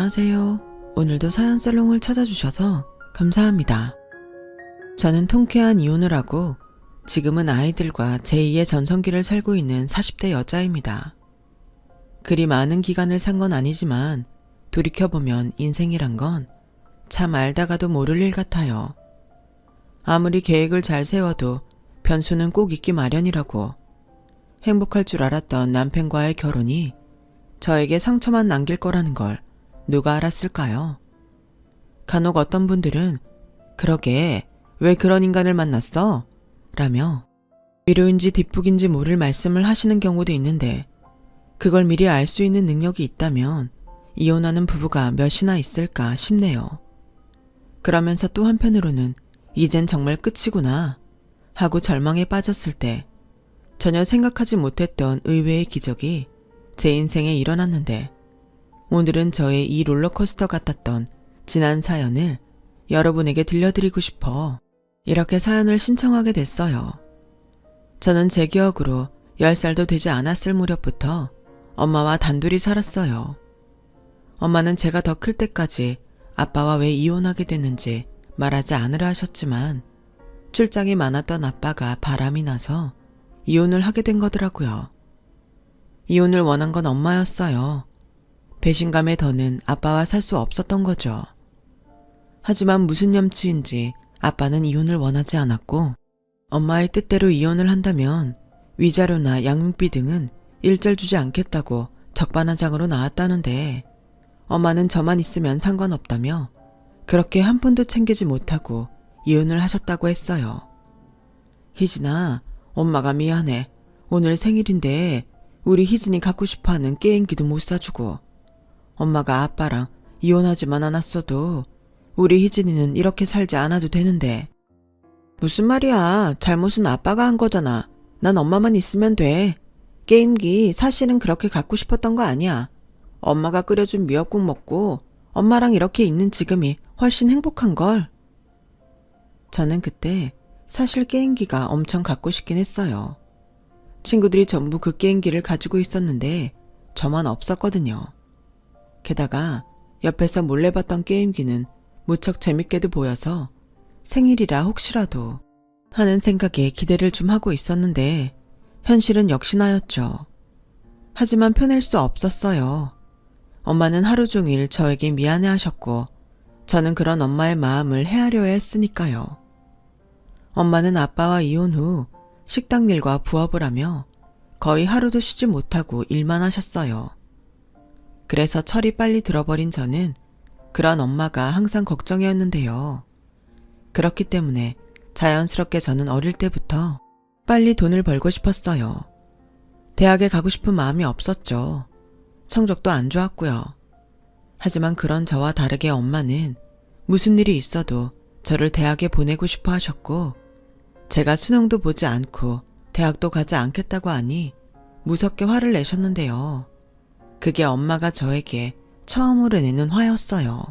안녕하세요. 오늘도 사연살롱을 찾아주셔서 감사합니다. 저는 통쾌한 이혼을 하고 지금은 아이들과 제2의 전성기를 살고 있는 40대 여자입니다. 그리 많은 기간을 산 건 아니지만 돌이켜보면 인생이란 건 참 알다가도 모를 일 같아요. 아무리 계획을 잘 세워도 변수는 꼭 있기 마련이라고. 행복할 줄 알았던 남편과의 결혼이 저에게 상처만 남길 거라는 걸 누가 알았을까요? 간혹 어떤 분들은 그러게 왜 그런 인간을 만났어? 라며 위로인지 뒷북인지 모를 말씀을 하시는 경우도 있는데 그걸 미리 알 수 있는 능력이 있다면 이혼하는 부부가 몇이나 있을까 싶네요. 그러면서 또 한편으로는 이젠 정말 끝이구나 하고 절망에 빠졌을 때 전혀 생각하지 못했던 의외의 기적이 제 인생에 일어났는데 오늘은 저의 이 롤러코스터 같았던 지난 사연을 여러분에게 들려드리고 싶어 이렇게 사연을 신청하게 됐어요. 저는 제 기억으로 10살도 되지 않았을 무렵부터 엄마와 단둘이 살았어요. 엄마는 제가 더 클 때까지 아빠와 왜 이혼하게 됐는지 말하지 않으라 하셨지만 출장이 많았던 아빠가 바람이 나서 이혼을 하게 된 거더라고요. 이혼을 원한 건 엄마였어요. 배신감에 더는 아빠와 살 수 없었던 거죠. 하지만 무슨 염치인지 아빠는 이혼을 원하지 않았고 엄마의 뜻대로 이혼을 한다면 위자료나 양육비 등은 일절 주지 않겠다고 적반하장으로 나왔다는데 엄마는 저만 있으면 상관없다며 그렇게 한 푼도 챙기지 못하고 이혼을 하셨다고 했어요. 희진아, 엄마가 미안해. 오늘 생일인데 우리 희진이 갖고 싶어하는 게임기도 못 사주고 엄마가 아빠랑 이혼하지만 않았어도 우리 희진이는 이렇게 살지 않아도 되는데. 무슨 말이야. 잘못은 아빠가 한 거잖아. 난 엄마만 있으면 돼. 게임기 사실은 그렇게 갖고 싶었던 거 아니야. 엄마가 끓여준 미역국 먹고 엄마랑 이렇게 있는 지금이 훨씬 행복한걸. 저는 그때 사실 게임기가 엄청 갖고 싶긴 했어요. 친구들이 전부 그 게임기를 가지고 있었는데 저만 없었거든요. 게다가 옆에서 몰래 봤던 게임기는 무척 재밌게도 보여서 생일이라 혹시라도 하는 생각에 기대를 좀 하고 있었는데 현실은 역시나였죠. 하지만 펴낼 수 없었어요. 엄마는 하루 종일 저에게 미안해하셨고 저는 그런 엄마의 마음을 헤아려야 했으니까요. 엄마는 아빠와 이혼 후 식당 일과 부업을 하며 거의 하루도 쉬지 못하고 일만 하셨어요. 그래서 철이 빨리 들어버린 저는 그런 엄마가 항상 걱정이었는데요. 그렇기 때문에 자연스럽게 저는 어릴 때부터 빨리 돈을 벌고 싶었어요. 대학에 가고 싶은 마음이 없었죠. 성적도 안 좋았고요. 하지만 그런 저와 다르게 엄마는 무슨 일이 있어도 저를 대학에 보내고 싶어 하셨고 제가 수능도 보지 않고 대학도 가지 않겠다고 하니 무섭게 화를 내셨는데요. 그게 엄마가 저에게 처음으로 내는 화였어요.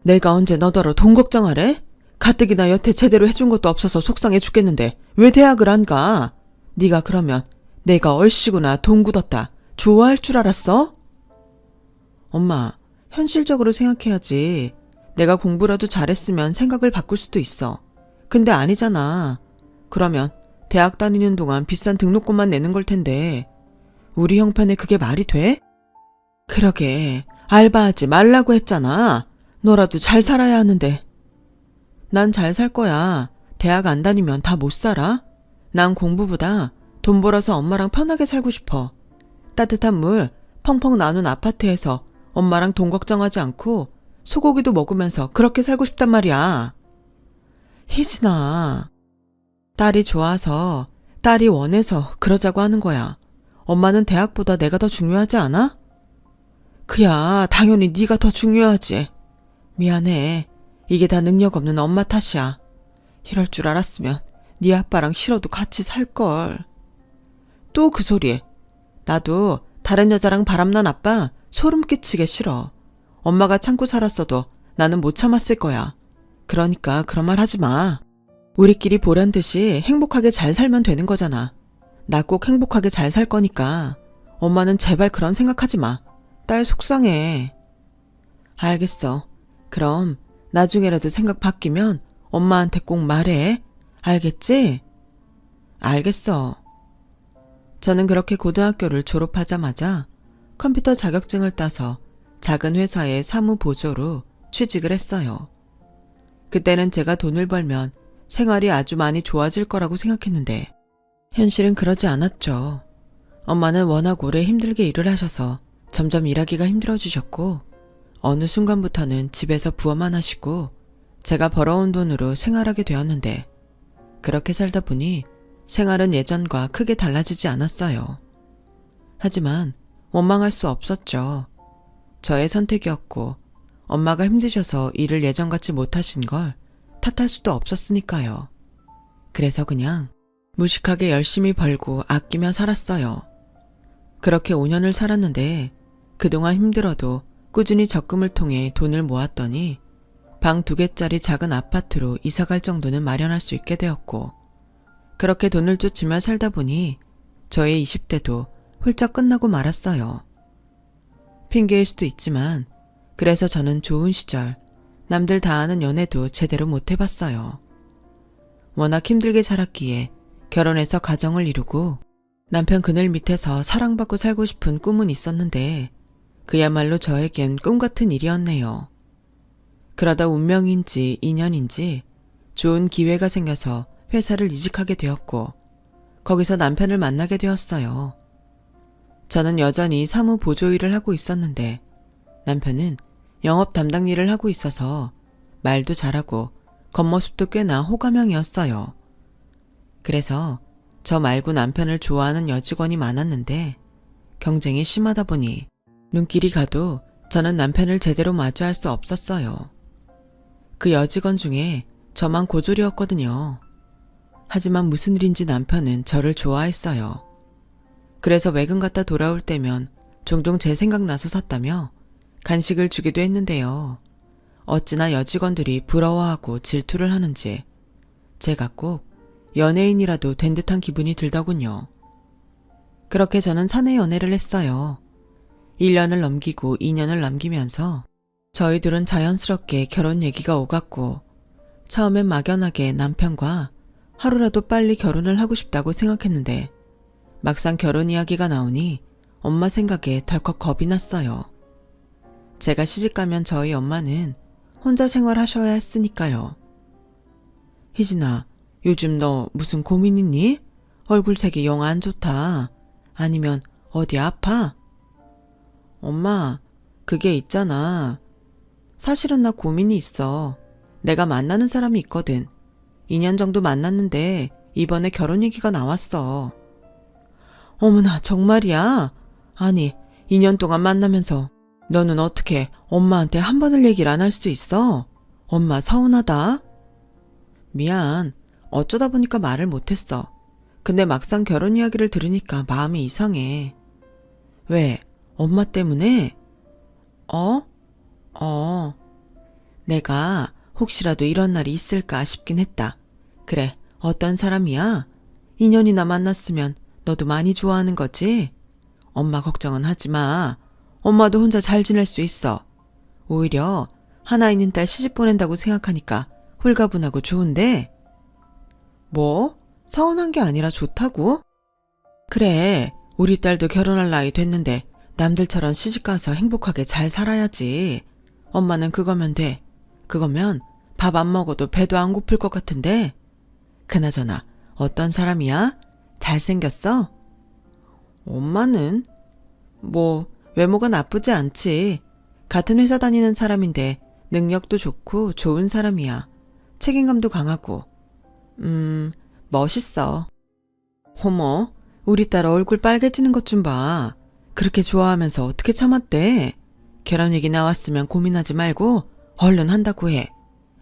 내가 언제 너더러 돈 걱정하래? 가뜩이나 여태 제대로 해준 것도 없어서 속상해 죽겠는데 왜 대학을 안 가? 네가 그러면 내가 얼씨구나 돈 굳었다 좋아할 줄 알았어? 엄마, 현실적으로 생각해야지. 내가 공부라도 잘했으면 생각을 바꿀 수도 있어. 근데 아니잖아. 그러면 대학 다니는 동안 비싼 등록금만 내는 걸 텐데 우리 형편에 그게 말이 돼? 그러게 알바하지 말라고 했잖아. 너라도 잘 살아야 하는데. 난 잘 살 거야. 대학 안 다니면 다 못 살아. 난 공부보다 돈 벌어서 엄마랑 편하게 살고 싶어. 따뜻한 물 펑펑 나눈 아파트에서 엄마랑 돈 걱정하지 않고 소고기도 먹으면서 그렇게 살고 싶단 말이야. 희진아, 딸이 좋아서 딸이 원해서 그러자고 하는 거야. 엄마는 대학보다 내가 더 중요하지 않아? 그야 당연히 네가 더 중요하지. 미안해. 이게 다 능력 없는 엄마 탓이야. 이럴 줄 알았으면 네 아빠랑 싫어도 같이 살걸. 또 그 소리. 나도 다른 여자랑 바람난 아빠 소름 끼치게 싫어. 엄마가 참고 살았어도 나는 못 참았을 거야. 그러니까 그런 말 하지 마. 우리끼리 보란 듯이 행복하게 잘 살면 되는 거잖아. 나 꼭 행복하게 잘 살 거니까 엄마는 제발 그런 생각하지 마. 딸 속상해. 알겠어. 그럼 나중에라도 생각 바뀌면 엄마한테 꼭 말해. 알겠지? 알겠어. 저는 그렇게 고등학교를 졸업하자마자 컴퓨터 자격증을 따서 작은 회사의 사무보조로 취직을 했어요. 그때는 제가 돈을 벌면 생활이 아주 많이 좋아질 거라고 생각했는데 현실은 그러지 않았죠. 엄마는 워낙 오래 힘들게 일을 하셔서 점점 일하기가 힘들어지셨고 어느 순간부터는 집에서 부업만 하시고 제가 벌어온 돈으로 생활하게 되었는데 그렇게 살다 보니 생활은 예전과 크게 달라지지 않았어요. 하지만 원망할 수 없었죠. 저의 선택이었고 엄마가 힘드셔서 일을 예전같이 못하신 걸 탓할 수도 없었으니까요. 그래서 그냥 무식하게 열심히 벌고 아끼며 살았어요. 그렇게 5년을 살았는데 그동안 힘들어도 꾸준히 적금을 통해 돈을 모았더니 방 2개짜리 작은 아파트로 이사갈 정도는 마련할 수 있게 되었고 그렇게 돈을 쫓으며 살다 보니 저의 20대도 훌쩍 끝나고 말았어요. 핑계일 수도 있지만 그래서 저는 좋은 시절 남들 다 아는 연애도 제대로 못 해봤어요. 워낙 힘들게 살았기에 결혼해서 가정을 이루고 남편 그늘 밑에서 사랑받고 살고 싶은 꿈은 있었는데 그야말로 저에겐 꿈같은 일이었네요. 그러다 운명인지 인연인지 좋은 기회가 생겨서 회사를 이직하게 되었고 거기서 남편을 만나게 되었어요. 저는 여전히 사무 보조 일을 하고 있었는데 남편은 영업 담당 일을 하고 있어서 말도 잘하고 겉모습도 꽤나 호감형이었어요. 그래서 저 말고 남편을 좋아하는 여직원이 많았는데 경쟁이 심하다 보니 눈길이 가도 저는 남편을 제대로 마주할 수 없었어요. 그 여직원 중에 저만 고졸이었거든요. 하지만 무슨 일인지 남편은 저를 좋아했어요. 그래서 외근 갔다 돌아올 때면 종종 제 생각나서 샀다며 간식을 주기도 했는데요. 어찌나 여직원들이 부러워하고 질투를 하는지 제가 꼭 연예인이라도 된 듯한 기분이 들더군요. 그렇게 저는 사내 연애를 했어요. 1년을 넘기고 2년을 남기면서 저희 둘은 자연스럽게 결혼 얘기가 오갔고 처음엔 막연하게 남편과 하루라도 빨리 결혼을 하고 싶다고 생각했는데 막상 결혼 이야기가 나오니 엄마 생각에 덜컥 겁이 났어요. 제가 시집가면 저희 엄마는 혼자 생활하셔야 했으니까요. 희진아, 요즘 너 무슨 고민 있니? 얼굴색이 영 안 좋다. 아니면 어디 아파? 엄마, 그게 있잖아. 사실은 나 고민이 있어. 내가 만나는 사람이 있거든. 2년 정도 만났는데 이번에 결혼 얘기가 나왔어. 어머나, 정말이야? 아니, 2년 동안 만나면서 너는 어떻게 엄마한테 한 번을 얘기를 안 할 수 있어? 엄마 서운하다. 미안. 어쩌다 보니까 말을 못했어. 근데 막상 결혼 이야기를 들으니까 마음이 이상해. 왜? 엄마 때문에? 내가 혹시라도 이런 날이 있을까 싶긴 했다. 그래, 어떤 사람이야? 2년이나 만났으면 너도 많이 좋아하는 거지? 엄마 걱정은 하지 마. 엄마도 혼자 잘 지낼 수 있어. 오히려 하나 있는 딸 시집 보낸다고 생각하니까 홀가분하고 좋은데? 뭐? 서운한 게 아니라 좋다고? 그래, 우리 딸도 결혼할 나이 됐는데 남들처럼 시집가서 행복하게 잘 살아야지. 엄마는 그거면 돼. 그거면 밥 안 먹어도 배도 안 고플 것 같은데? 그나저나 어떤 사람이야? 잘생겼어? 엄마는? 뭐 외모가 나쁘지 않지. 같은 회사 다니는 사람인데 능력도 좋고 좋은 사람이야. 책임감도 강하고. 멋있어. 어머, 우리 딸 얼굴 빨개지는 것 좀 봐. 그렇게 좋아하면서 어떻게 참았대? 결혼 얘기 나왔으면 고민하지 말고 얼른 한다고 해.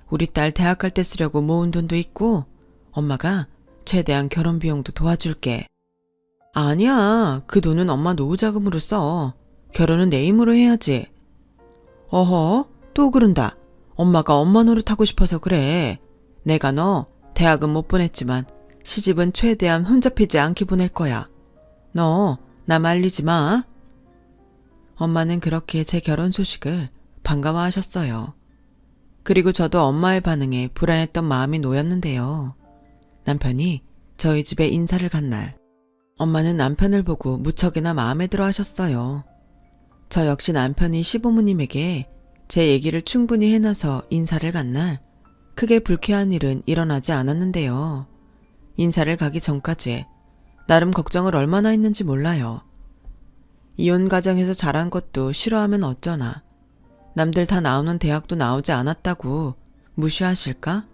우리 딸 대학 갈 때 쓰려고 모은 돈도 있고 엄마가 최대한 결혼 비용도 도와줄게. 아니야, 그 돈은 엄마 노후자금으로 써. 결혼은 내 힘으로 해야지. 어허, 또 그런다. 엄마가 엄마 노릇하고 싶어서 그래. 내가 너 대학은 못 보냈지만 시집은 최대한 혼잡히지 않게 보낼 거야. 너 나 말리지 마. 엄마는 그렇게 제 결혼 소식을 반가워하셨어요. 그리고 저도 엄마의 반응에 불안했던 마음이 놓였는데요. 남편이 저희 집에 인사를 간 날, 엄마는 남편을 보고 무척이나 마음에 들어 하셨어요. 저 역시 남편이 시부모님에게 제 얘기를 충분히 해놔서 인사를 간 날, 크게 불쾌한 일은 일어나지 않았는데요. 인사를 가기 전까지 나름 걱정을 얼마나 했는지 몰라요. 이혼 가정에서 자란 것도 싫어하면 어쩌나. 남들 다 나오는 대학도 나오지 않았다고 무시하실까?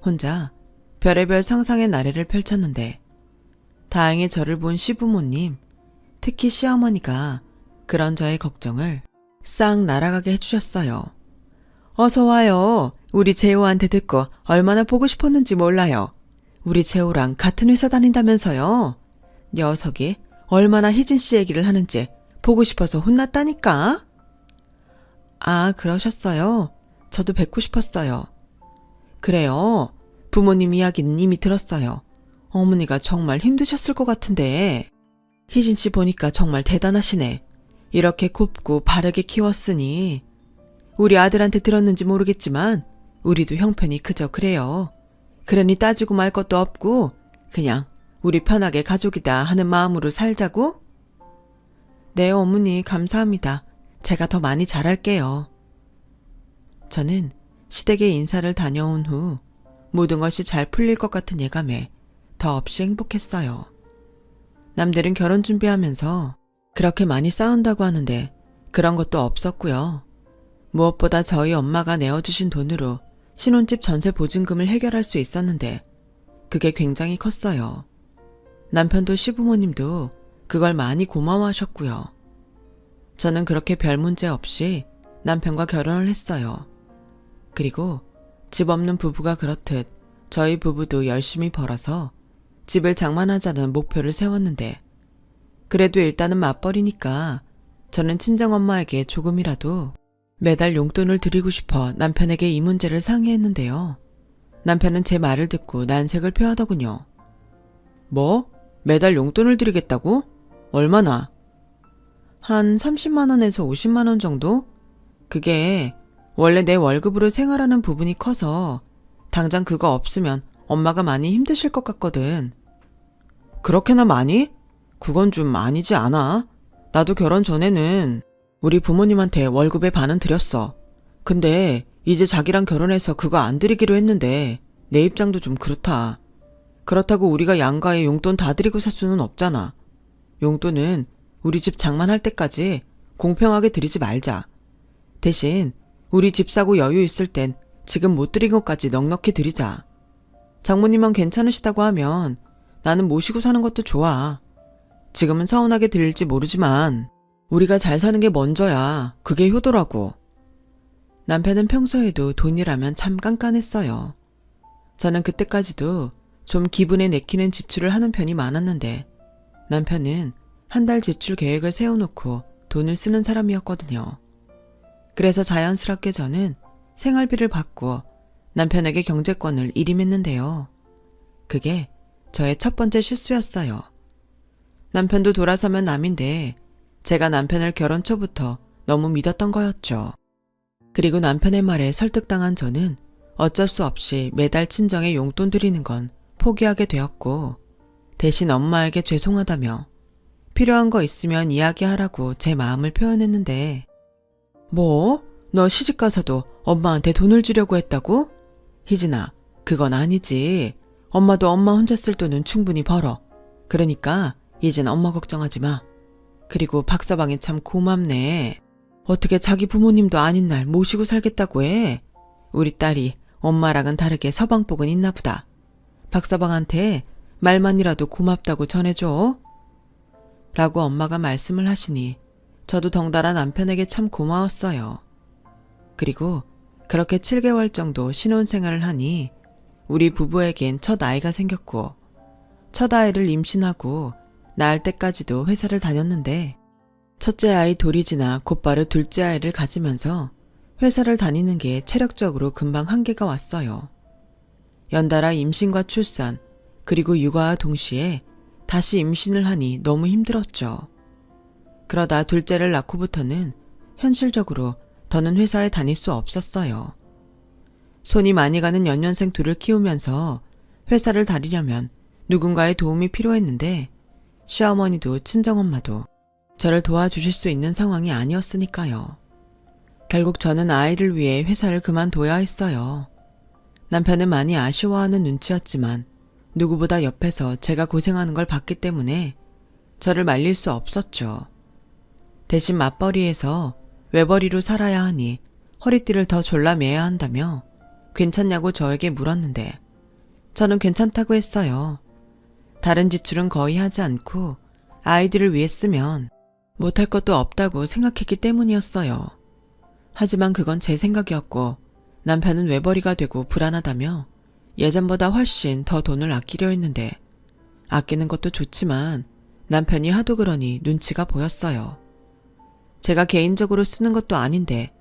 혼자 별의별 상상의 나래를 펼쳤는데 다행히 저를 본 시부모님, 특히 시어머니가 그런 저의 걱정을 싹 날아가게 해주셨어요. 어서 와요. 우리 재호한테 듣고 얼마나 보고 싶었는지 몰라요. 우리 재호랑 같은 회사 다닌다면서요. 녀석이 얼마나 희진 씨 얘기를 하는지 보고 싶어서 혼났다니까. 아, 그러셨어요? 저도 뵙고 싶었어요. 그래요. 부모님 이야기는 이미 들었어요. 어머니가 정말 힘드셨을 것 같은데. 희진 씨 보니까 정말 대단하시네. 이렇게 곱고 바르게 키웠으니. 우리 아들한테 들었는지 모르겠지만 우리도 형편이 그저 그래요. 그러니 따지고 말 것도 없고 그냥 우리 편하게 가족이다 하는 마음으로 살자고? 네, 어머니 감사합니다. 제가 더 많이 잘할게요. 저는 시댁에 인사를 다녀온 후 모든 것이 잘 풀릴 것 같은 예감에 더없이 행복했어요. 남들은 결혼 준비하면서 그렇게 많이 싸운다고 하는데 그런 것도 없었고요. 무엇보다 저희 엄마가 내어주신 돈으로 신혼집 전세 보증금을 해결할 수 있었는데 그게 굉장히 컸어요. 남편도 시부모님도 그걸 많이 고마워하셨고요. 저는 그렇게 별 문제 없이 남편과 결혼을 했어요. 그리고 집 없는 부부가 그렇듯 저희 부부도 열심히 벌어서 집을 장만하자는 목표를 세웠는데 그래도 일단은 맞벌이니까 저는 친정엄마에게 조금이라도 매달 용돈을 드리고 싶어 남편에게 이 문제를 상의했는데요. 남편은 제 말을 듣고 난색을 표하더군요. 뭐? 매달 용돈을 드리겠다고? 얼마나? 한 30만 원에서 50만 원 정도? 그게 원래 내 월급으로 생활하는 부분이 커서 당장 그거 없으면 엄마가 많이 힘드실 것 같거든. 그렇게나 많이? 그건 좀 아니지 않아? 나도 결혼 전에는 우리 부모님한테 월급의 반은 드렸어. 근데 이제 자기랑 결혼해서 그거 안 드리기로 했는데 내 입장도 좀 그렇다. 그렇다고 우리가 양가에 용돈 다 드리고 살 수는 없잖아. 용돈은 우리 집 장만할 때까지 공평하게 드리지 말자. 대신 우리 집 사고 여유 있을 땐 지금 못 드린 것까지 넉넉히 드리자. 장모님만 괜찮으시다고 하면 나는 모시고 사는 것도 좋아. 지금은 서운하게 들릴지 모르지만 우리가 잘 사는 게 먼저야. 그게 효도라고. 남편은 평소에도 돈이라면 참 깐깐했어요. 저는 그때까지도 좀 기분에 내키는 지출을 하는 편이 많았는데 남편은 한 달 지출 계획을 세워놓고 돈을 쓰는 사람이었거든요. 그래서 자연스럽게 저는 생활비를 받고 남편에게 경제권을 일임했는데요. 그게 저의 첫 번째 실수였어요. 남편도 돌아서면 남인데 제가 남편을 결혼 초부터 너무 믿었던 거였죠. 그리고 남편의 말에 설득당한 저는 어쩔 수 없이 매달 친정에 용돈 드리는 건 포기하게 되었고 대신 엄마에게 죄송하다며 필요한 거 있으면 이야기하라고 제 마음을 표현했는데 뭐? 너 시집가서도 엄마한테 돈을 주려고 했다고? 희진아, 그건 아니지. 엄마도 엄마 혼자 쓸 돈은 충분히 벌어. 그러니까 이젠 엄마 걱정하지 마. 그리고 박서방이 참 고맙네. 어떻게 자기 부모님도 아닌 날 모시고 살겠다고 해. 우리 딸이 엄마랑은 다르게 서방복은 있나 보다. 박서방한테 말만이라도 고맙다고 전해줘. 라고 엄마가 말씀을 하시니 저도 덩달아 남편에게 참 고마웠어요. 그리고 그렇게 7개월 정도 신혼생활을 하니 우리 부부에겐 첫 아이가 생겼고 첫 아이를 임신하고 낳을 때까지도 회사를 다녔는데 첫째 아이 돌이 지나 곧바로 둘째 아이를 가지면서 회사를 다니는 게 체력적으로 금방 한계가 왔어요. 연달아 임신과 출산 그리고 육아와 동시에 다시 임신을 하니 너무 힘들었죠. 그러다 둘째를 낳고부터는 현실적으로 더는 회사에 다닐 수 없었어요. 손이 많이 가는 연년생 둘을 키우면서 회사를 다니려면 누군가의 도움이 필요했는데 시어머니도 친정엄마도 저를 도와주실 수 있는 상황이 아니었으니까요. 결국 저는 아이를 위해 회사를 그만둬야 했어요. 남편은 많이 아쉬워하는 눈치였지만 누구보다 옆에서 제가 고생하는 걸 봤기 때문에 저를 말릴 수 없었죠. 대신 맞벌이에서 외벌이로 살아야 하니 허리띠를 더 졸라매야 한다며 괜찮냐고 저에게 물었는데 저는 괜찮다고 했어요. 다른 지출은 거의 하지 않고 아이들을 위해 쓰면 못할 것도 없다고 생각했기 때문이었어요. 하지만 그건 제 생각이었고 남편은 외벌이가 되고 불안하다며 예전보다 훨씬 더 돈을 아끼려 했는데 아끼는 것도 좋지만 남편이 하도 그러니 눈치가 보였어요. 제가 개인적으로 쓰는 것도 아닌데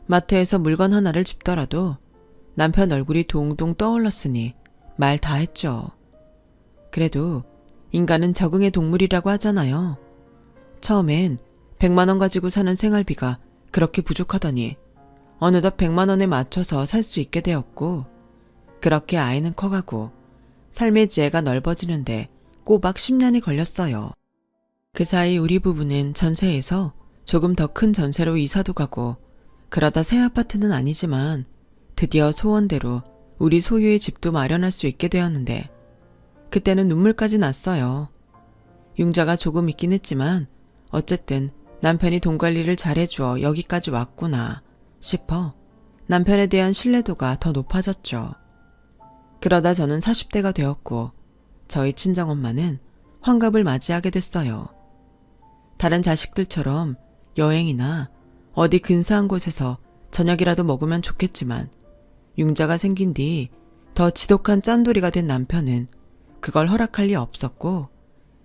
마트에서 물건 하나를 집더라도 남편 얼굴이 동동 떠올랐으니 말 다 했죠. 그래도 인간은 적응의 동물이라고 하잖아요. 처음엔 100만 원 가지고 사는 생활비가 그렇게 부족하더니 어느덧 100만 원에 맞춰서 살 수 있게 되었고 그렇게 아이는 커가고 삶의 지혜가 넓어지는데 꼬박 10년이 걸렸어요. 그 사이 우리 부부는 전세에서 조금 더 큰 전세로 이사도 가고 그러다 새 아파트는 아니지만 드디어 소원대로 우리 소유의 집도 마련할 수 있게 되었는데 그때는 눈물까지 났어요. 융자가 조금 있긴 했지만 어쨌든 남편이 돈 관리를 잘해주어 여기까지 왔구나 싶어 남편에 대한 신뢰도가 더 높아졌죠. 그러다 저는 40대가 되었고 저희 친정엄마는 환갑을 맞이하게 됐어요. 다른 자식들처럼 여행이나 어디 근사한 곳에서 저녁이라도 먹으면 좋겠지만 융자가 생긴 뒤 더 지독한 짠돌이가 된 남편은 그걸 허락할 리 없었고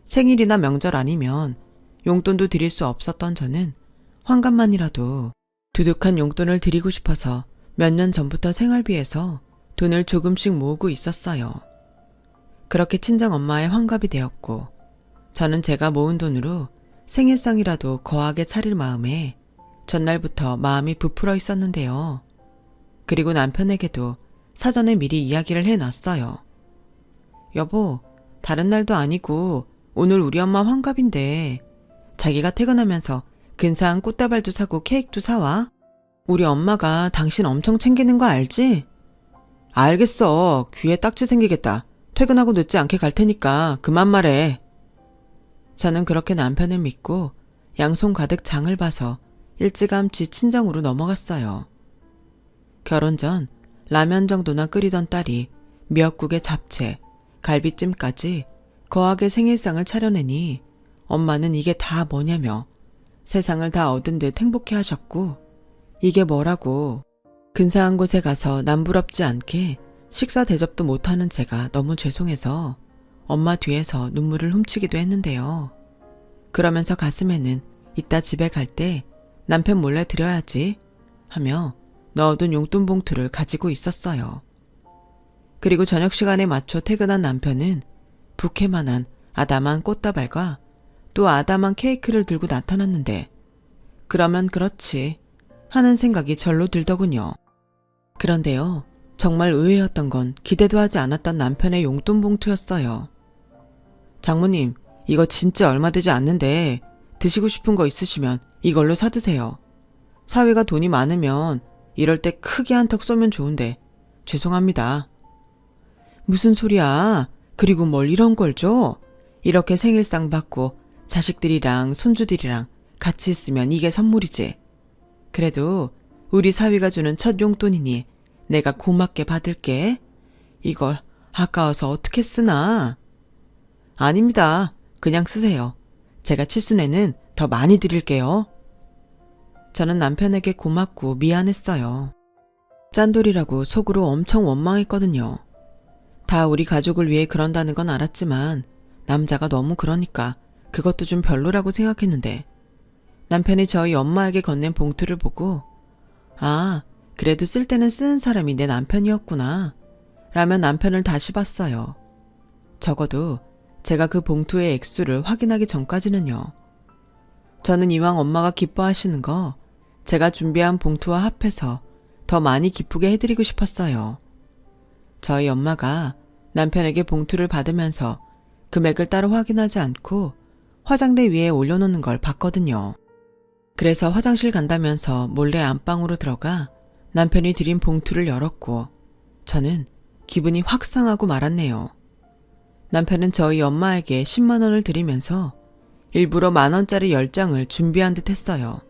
생일이나 명절 아니면 용돈도 드릴 수 없었던 저는 환갑만이라도 두둑한 용돈을 드리고 싶어서 몇 년 전부터 생활비에서 돈을 조금씩 모으고 있었어요. 그렇게 친정엄마의 환갑이 되었고 저는 제가 모은 돈으로 생일상이라도 거하게 차릴 마음에 전날부터 마음이 부풀어 있었는데요. 그리고 남편에게도 사전에 미리 이야기를 해놨어요. 여보, 다른 날도 아니고 오늘 우리 엄마 환갑인데 자기가 퇴근하면서 근사한 꽃다발도 사고 케이크도 사와. 우리 엄마가 당신 엄청 챙기는 거 알지? 알겠어. 귀에 딱지 생기겠다. 퇴근하고 늦지 않게 갈 테니까 그만 말해. 저는 그렇게 남편을 믿고 양손 가득 장을 봐서 일찌감치 친정으로 넘어갔어요. 결혼 전 라면 정도나 끓이던 딸이 미역국에 잡채, 갈비찜까지 거하게 생일상을 차려내니 엄마는 이게 다 뭐냐며 세상을 다 얻은 듯 행복해 하셨고 이게 뭐라고 근사한 곳에 가서 남부럽지 않게 식사 대접도 못하는 제가 너무 죄송해서 엄마 뒤에서 눈물을 훔치기도 했는데요. 그러면서 가슴에는 이따 집에 갈 때 남편 몰래 드려야지 하며 넣어둔 용돈 봉투를 가지고 있었어요. 그리고 저녁 시간에 맞춰 퇴근한 남편은 부케만한 아담한 꽃다발과 또 아담한 케이크를 들고 나타났는데 그러면 그렇지 하는 생각이 절로 들더군요. 그런데요, 정말 의외였던 건 기대도 하지 않았던 남편의 용돈 봉투였어요. 장모님, 이거 진짜 얼마 되지 않는데 드시고 싶은 거 있으시면 이걸로 사드세요. 사위가 돈이 많으면 이럴 때 크게 한턱 쏘면 좋은데 죄송합니다. 무슨 소리야? 그리고 뭘 이런 걸 줘? 이렇게 생일상 받고 자식들이랑 손주들이랑 같이 있으면 이게 선물이지. 그래도 우리 사위가 주는 첫 용돈이니 내가 고맙게 받을게. 이걸 아까워서 어떻게 쓰나? 아닙니다. 그냥 쓰세요. 제가 칠순에는 더 많이 드릴게요. 저는 남편에게 고맙고 미안했어요. 짠돌이라고 속으로 엄청 원망했거든요. 다 우리 가족을 위해 그런다는 건 알았지만 남자가 너무 그러니까 그것도 좀 별로라고 생각했는데 남편이 저희 엄마에게 건넨 봉투를 보고 아, 그래도 쓸 때는 쓰는 사람이 내 남편이었구나 라며 남편을 다시 봤어요. 적어도 제가 그 봉투의 액수를 확인하기 전까지는요. 저는 이왕 엄마가 기뻐하시는 거 제가 준비한 봉투와 합해서 더 많이 기쁘게 해드리고 싶었어요. 저희 엄마가 남편에게 봉투를 받으면서 금액을 따로 확인하지 않고 화장대 위에 올려놓는 걸 봤거든요. 그래서 화장실 간다면서 몰래 안방으로 들어가 남편이 드린 봉투를 열었고 저는 기분이 확 상하고 말았네요. 남편은 저희 엄마에게 10만 원을 드리면서 일부러 10,000원짜리 10장을 준비한 듯 했어요.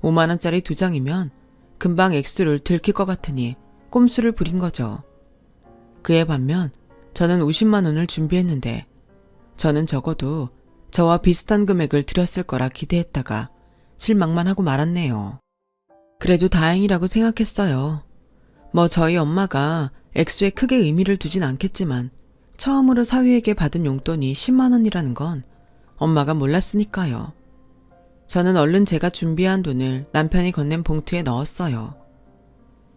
5만 원짜리 2장이면 금방 액수를 들킬 것 같으니 꼼수를 부린 거죠. 그에 반면 저는 50만 원을 준비했는데 저는 적어도 저와 비슷한 금액을 드렸을 거라 기대했다가 실망만 하고 말았네요. 그래도 다행이라고 생각했어요. 뭐 저희 엄마가 액수에 크게 의미를 두진 않겠지만 처음으로 사위에게 받은 용돈이 10만 원이라는 건 엄마가 몰랐으니까요. 저는 얼른 제가 준비한 돈을 남편이 건넨 봉투에 넣었어요.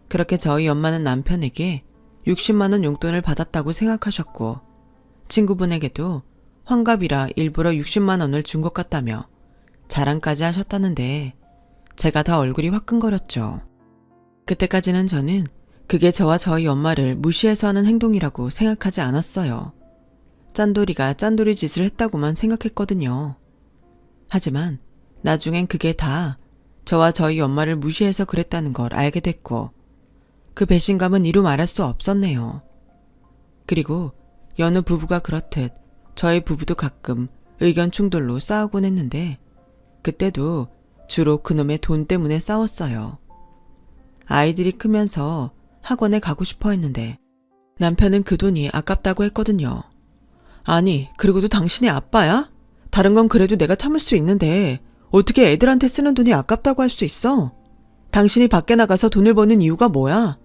그렇게 저희 엄마는 남편에게 60만 원 용돈을 받았다고 생각하셨고 친구분에게도 환갑이라 일부러 60만 원을 준 것 같다며 자랑까지 하셨다는데 제가 다 얼굴이 화끈거렸죠. 그때까지는 저는 그게 저와 저희 엄마를 무시해서 하는 행동이라고 생각하지 않았어요. 짠돌이가 짠돌이 짓을 했다고만 생각했거든요. 하지만 나중엔 그게 다 저와 저희 엄마를 무시해서 그랬다는 걸 알게 됐고 그 배신감은 이루 말할 수 없었네요. 그리고 여느 부부가 그렇듯 저희 부부도 가끔 의견 충돌로 싸우곤 했는데 그때도 주로 그놈의 돈 때문에 싸웠어요. 아이들이 크면서 학원에 가고 싶어 했는데 남편은 그 돈이 아깝다고 했거든요. 아니, 그리고도 당신이 아빠야? 다른 건 그래도 내가 참을 수 있는데 어떻게 애들한테 쓰는 돈이 아깝다고 할 수 있어? 당신이 밖에 나가서 돈을 버는 이유가 뭐야?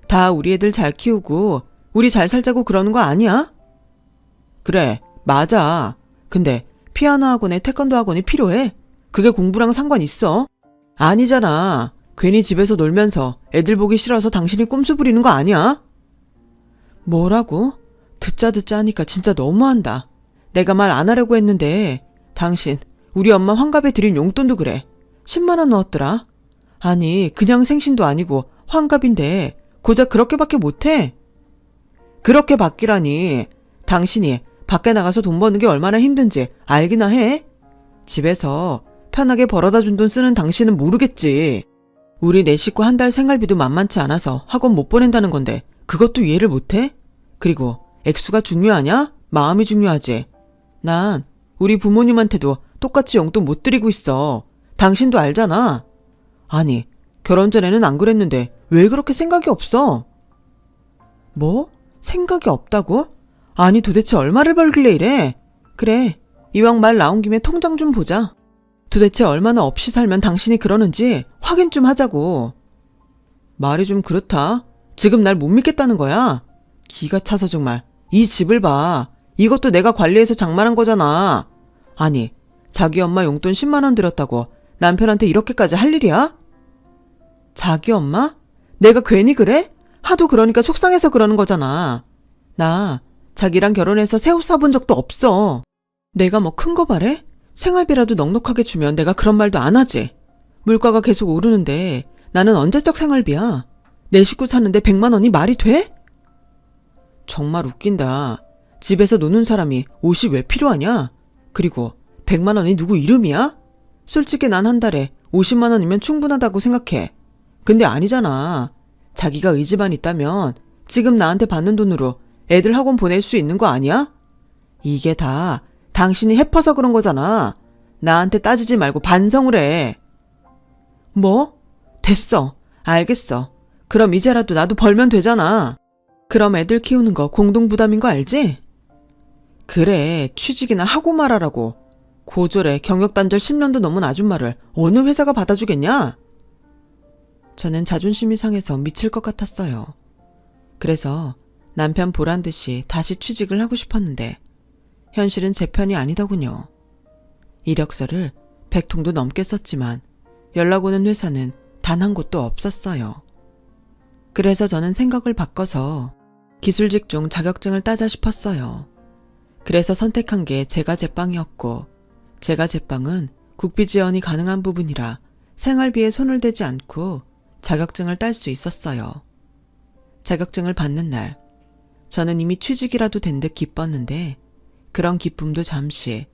다 우리 애들 잘 키우고 우리 잘 살자고 그러는 거 아니야? 그래, 맞아. 근데 피아노 학원에 태권도 학원이 필요해? 그게 공부랑 상관 있어? 아니잖아. 괜히 집에서 놀면서 애들 보기 싫어서 당신이 꼼수 부리는 거 아니야? 뭐라고? 듣자 하니까 진짜 너무한다. 내가 말 안 하려고 했는데 당신 우리 엄마 환갑에 드린 용돈도 그래. 10만 원 넣었더라. 아니 그냥 생신도 아니고 환갑인데 고작 그렇게밖에 못해? 그렇게 받기라니. 당신이 밖에 나가서 돈 버는 게 얼마나 힘든지 알기나 해? 집에서 편하게 벌어다 준 돈 쓰는 당신은 모르겠지. 우리 네 식구 한 달 생활비도 만만치 않아서 학원 못 보낸다는 건데 그것도 이해를 못해? 그리고 액수가 중요하냐? 마음이 중요하지. 난 우리 부모님한테도 똑같이 용돈 못 드리고 있어. 당신도 알잖아. 아니, 결혼 전에는 안 그랬는데 왜 그렇게 생각이 없어? 뭐? 생각이 없다고? 아니 도대체 얼마를 벌길래 이래? 그래, 이왕 말 나온 김에 통장 좀 보자. 도대체 얼마나 없이 살면 당신이 그러는지 확인 좀 하자고. 말이 좀 그렇다. 지금 날 못 믿겠다는 거야? 기가 차서 정말. 이 집을 봐. 이것도 내가 관리해서 장만한 거잖아. 아니, 자기 엄마 용돈 10만 원 들였다고 남편한테 이렇게까지 할 일이야? 자기 엄마? 내가 괜히 그래? 하도 그러니까 속상해서 그러는 거잖아. 나 자기랑 결혼해서 새 옷 사본 적도 없어. 내가 뭐 큰 거 바래? 생활비라도 넉넉하게 주면 내가 그런 말도 안 하지. 물가가 계속 오르는데 나는 언제적 생활비야? 내 식구 사는데 100만 원이 말이 돼? 정말 웃긴다. 집에서 노는 사람이 옷이 왜 필요하냐? 그리고 100만 원이 누구 이름이야? 솔직히 난 한 달에 50만 원이면 충분하다고 생각해. 근데 아니잖아. 자기가 의지만 있다면 지금 나한테 받는 돈으로 애들 학원 보낼 수 있는 거 아니야? 이게 다 당신이 해퍼서 그런 거잖아. 나한테 따지지 말고 반성을 해. 뭐? 됐어. 알겠어. 그럼 이제라도 나도 벌면 되잖아. 그럼 애들 키우는 거 공동부담인 거 알지? 그래, 취직이나 하고 말하라고. 고졸에 경력단절 10년도 넘은 아줌마를 어느 회사가 받아주겠냐? 저는 자존심이 상해서 미칠 것 같았어요. 그래서 남편 보란 듯이 다시 취직을 하고 싶었는데 현실은 제 편이 아니더군요. 이력서를 100통도 넘게 썼지만 연락 오는 회사는 단 한 곳도 없었어요. 그래서 저는 생각을 바꿔서 기술 직종 자격증을 따자 싶었어요. 그래서 선택한 게 제가 제빵이었고 제가 제빵은 국비 지원이 가능한 부분이라 생활비에 손을 대지 않고 자격증을 딸 수 있었어요. 자격증을 받는 날, 저는 이미 취직이라도 된 듯 기뻤는데 그런 기쁨도 잠시,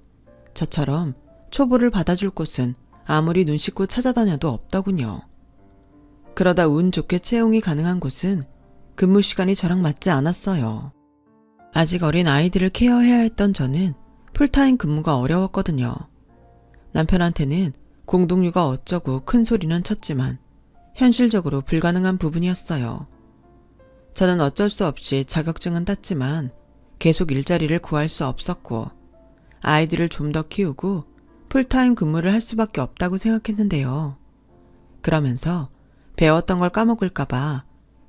저처럼 초보를 받아줄 곳은 아무리 눈 씻고 찾아다녀도 없더군요. 그러다 운 좋게 채용이 가능한 곳은 근무 시간이 저랑 맞지 않았어요. 아직 어린 아이들을 케어해야 했던 저는 풀타임 근무가 어려웠거든요. 남편한테는 공동육아 어쩌고 큰 소리는 쳤지만 현실적으로 불가능한 부분이었어요. 저는 어쩔 수 없이 자격증은 땄지만 계속 일자리를 구할 수 없었고 아이들을 좀 더 키우고 풀타임 근무를 할 수밖에 없다고 생각했는데요. 그러면서 배웠던 걸 까먹을까봐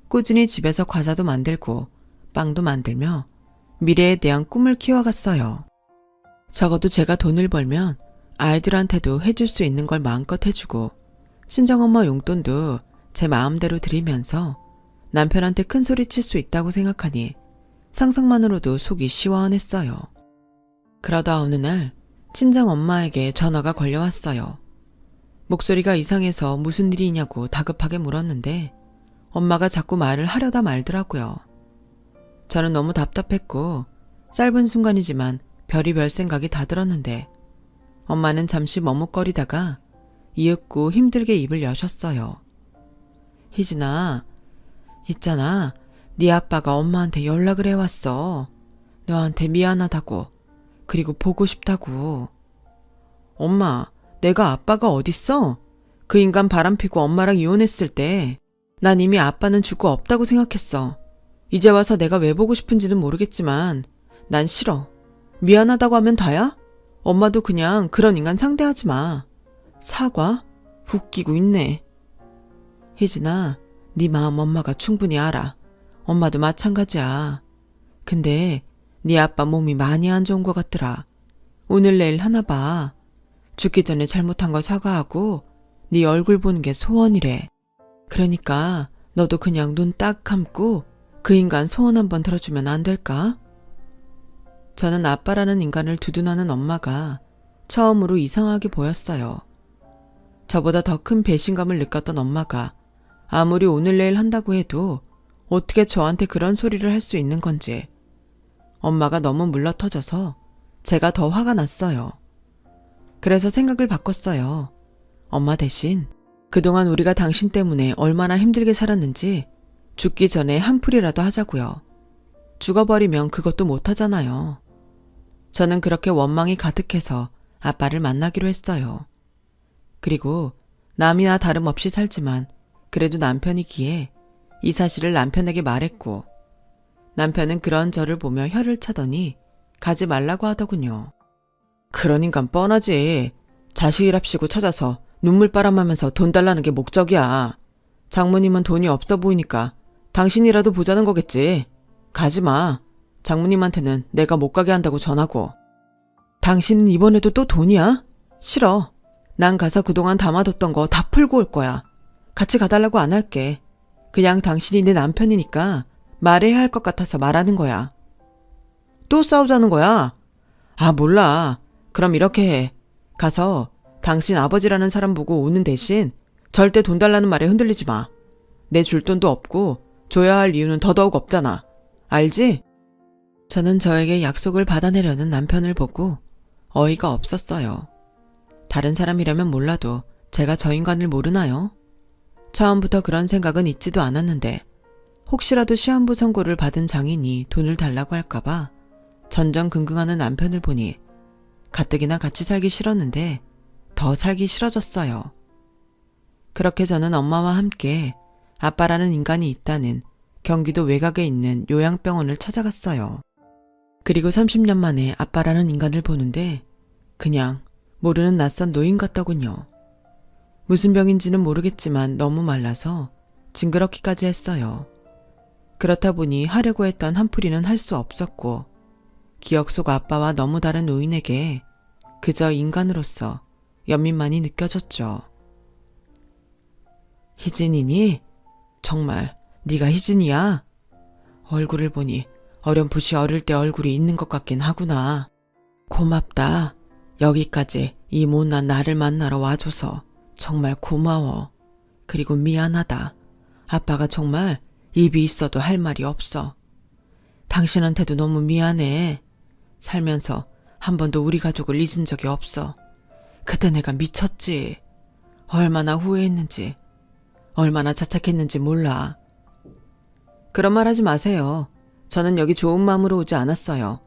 꾸준히 집에서 과자도 만들고 빵도 만들며 미래에 대한 꿈을 키워갔어요. 적어도 제가 돈을 벌면 아이들한테도 해줄 수 있는 걸 마음껏 해주고 친정엄마 용돈도 제 마음대로 드리면서 남편한테 큰 소리 칠 수 있다고 생각하니 상상만으로도 속이 시원했어요. 그러다 어느 날 친정엄마에게 전화가 걸려왔어요. 목소리가 이상해서 무슨 일이 있냐고 다급하게 물었는데 엄마가 자꾸 말을 하려다 말더라고요. 저는 너무 답답했고 짧은 순간이지만 별의별 생각이 다 들었는데 엄마는 잠시 머뭇거리다가 이윽고 힘들게 입을 여셨어요. 희진아, 있잖아. 네 아빠가 엄마한테 연락을 해왔어. 너한테 미안하다고. 그리고 보고 싶다고. 엄마, 내가 아빠가 어딨어? 그 인간 바람피고 엄마랑 이혼했을 때 난 이미 아빠는 죽고 없다고 생각했어. 이제 와서 내가 왜 보고 싶은지는 모르겠지만 난 싫어. 미안하다고 하면 다야? 엄마도 그냥 그런 인간 상대하지 마. 사과? 웃기고 있네. 희진아, 네 마음 엄마가 충분히 알아. 엄마도 마찬가지야. 근데 네 아빠 몸이 많이 안 좋은 것 같더라. 오늘 내일 하나 봐. 죽기 전에 잘못한 거 사과하고 네 얼굴 보는 게 소원이래. 그러니까 너도 그냥 눈 딱 감고 그 인간 소원 한번 들어주면 안 될까? 저는 아빠라는 인간을 두둔하는 엄마가 처음으로 이상하게 보였어요. 저보다 더 큰 배신감을 느꼈던 엄마가 아무리 오늘 내일 한다고 해도 어떻게 저한테 그런 소리를 할 수 있는 건지 엄마가 너무 물러터져서 제가 더 화가 났어요. 그래서 생각을 바꿨어요. 엄마 대신 그동안 우리가 당신 때문에 얼마나 힘들게 살았는지 죽기 전에 한풀이라도 하자고요. 죽어버리면 그것도 못하잖아요. 저는 그렇게 원망이 가득해서 아빠를 만나기로 했어요. 그리고 남이나 다름없이 살지만 그래도 남편이기에 이 사실을 남편에게 말했고 남편은 그런 저를 보며 혀를 차더니 가지 말라고 하더군요. 그런 인간 뻔하지. 자식이랍시고 찾아서 눈물바람하면서 돈 달라는 게 목적이야. 장모님은 돈이 없어 보이니까 당신이라도 보자는 거겠지. 가지마. 장모님한테는 내가 못 가게 한다고 전하고. 당신은 이번에도 또 돈이야? 싫어. 난 가서 그동안 담아뒀던 거 다 풀고 올 거야. 같이 가달라고 안 할게. 그냥 당신이 내 남편이니까 말해야 할 것 같아서 말하는 거야. 또 싸우자는 거야? 아, 몰라. 그럼 이렇게 해. 가서 당신 아버지라는 사람 보고 우는 대신 절대 돈 달라는 말에 흔들리지 마. 내 줄 돈도 없고 줘야 할 이유는 더더욱 없잖아. 알지? 저는 저에게 약속을 받아내려는 남편을 보고 어이가 없었어요. 다른 사람이라면 몰라도 제가 저 인간을 모르나요? 처음부터 그런 생각은 있지도 않았는데 혹시라도 시한부 선고를 받은 장인이 돈을 달라고 할까봐 전전긍긍하는 남편을 보니 가뜩이나 같이 살기 싫었는데 더 살기 싫어졌어요. 그렇게 저는 엄마와 함께 아빠라는 인간이 있다는 경기도 외곽에 있는 요양병원을 찾아갔어요. 그리고 30년 만에 아빠라는 인간을 보는데 그냥 모르는 낯선 노인 같더군요. 무슨 병인지는 모르겠지만 너무 말라서 징그럽기까지 했어요. 그렇다 보니 하려고 했던 한풀이는 할 수 없었고 기억 속 아빠와 너무 다른 노인에게 그저 인간으로서 연민만이 느껴졌죠. 희진이니? 정말 네가 희진이야? 얼굴을 보니 어렴풋이 어릴 때 얼굴이 있는 것 같긴 하구나. 고맙다. 여기까지 이 못난 나를 만나러 와줘서 정말 고마워. 그리고 미안하다. 아빠가 정말 입이 있어도 할 말이 없어. 당신한테도 너무 미안해. 살면서 한 번도 우리 가족을 잊은 적이 없어. 그때 내가 미쳤지. 얼마나 후회했는지, 얼마나 자책했는지 몰라. 그런 말 하지 마세요. 저는 여기 좋은 마음으로 오지 않았어요.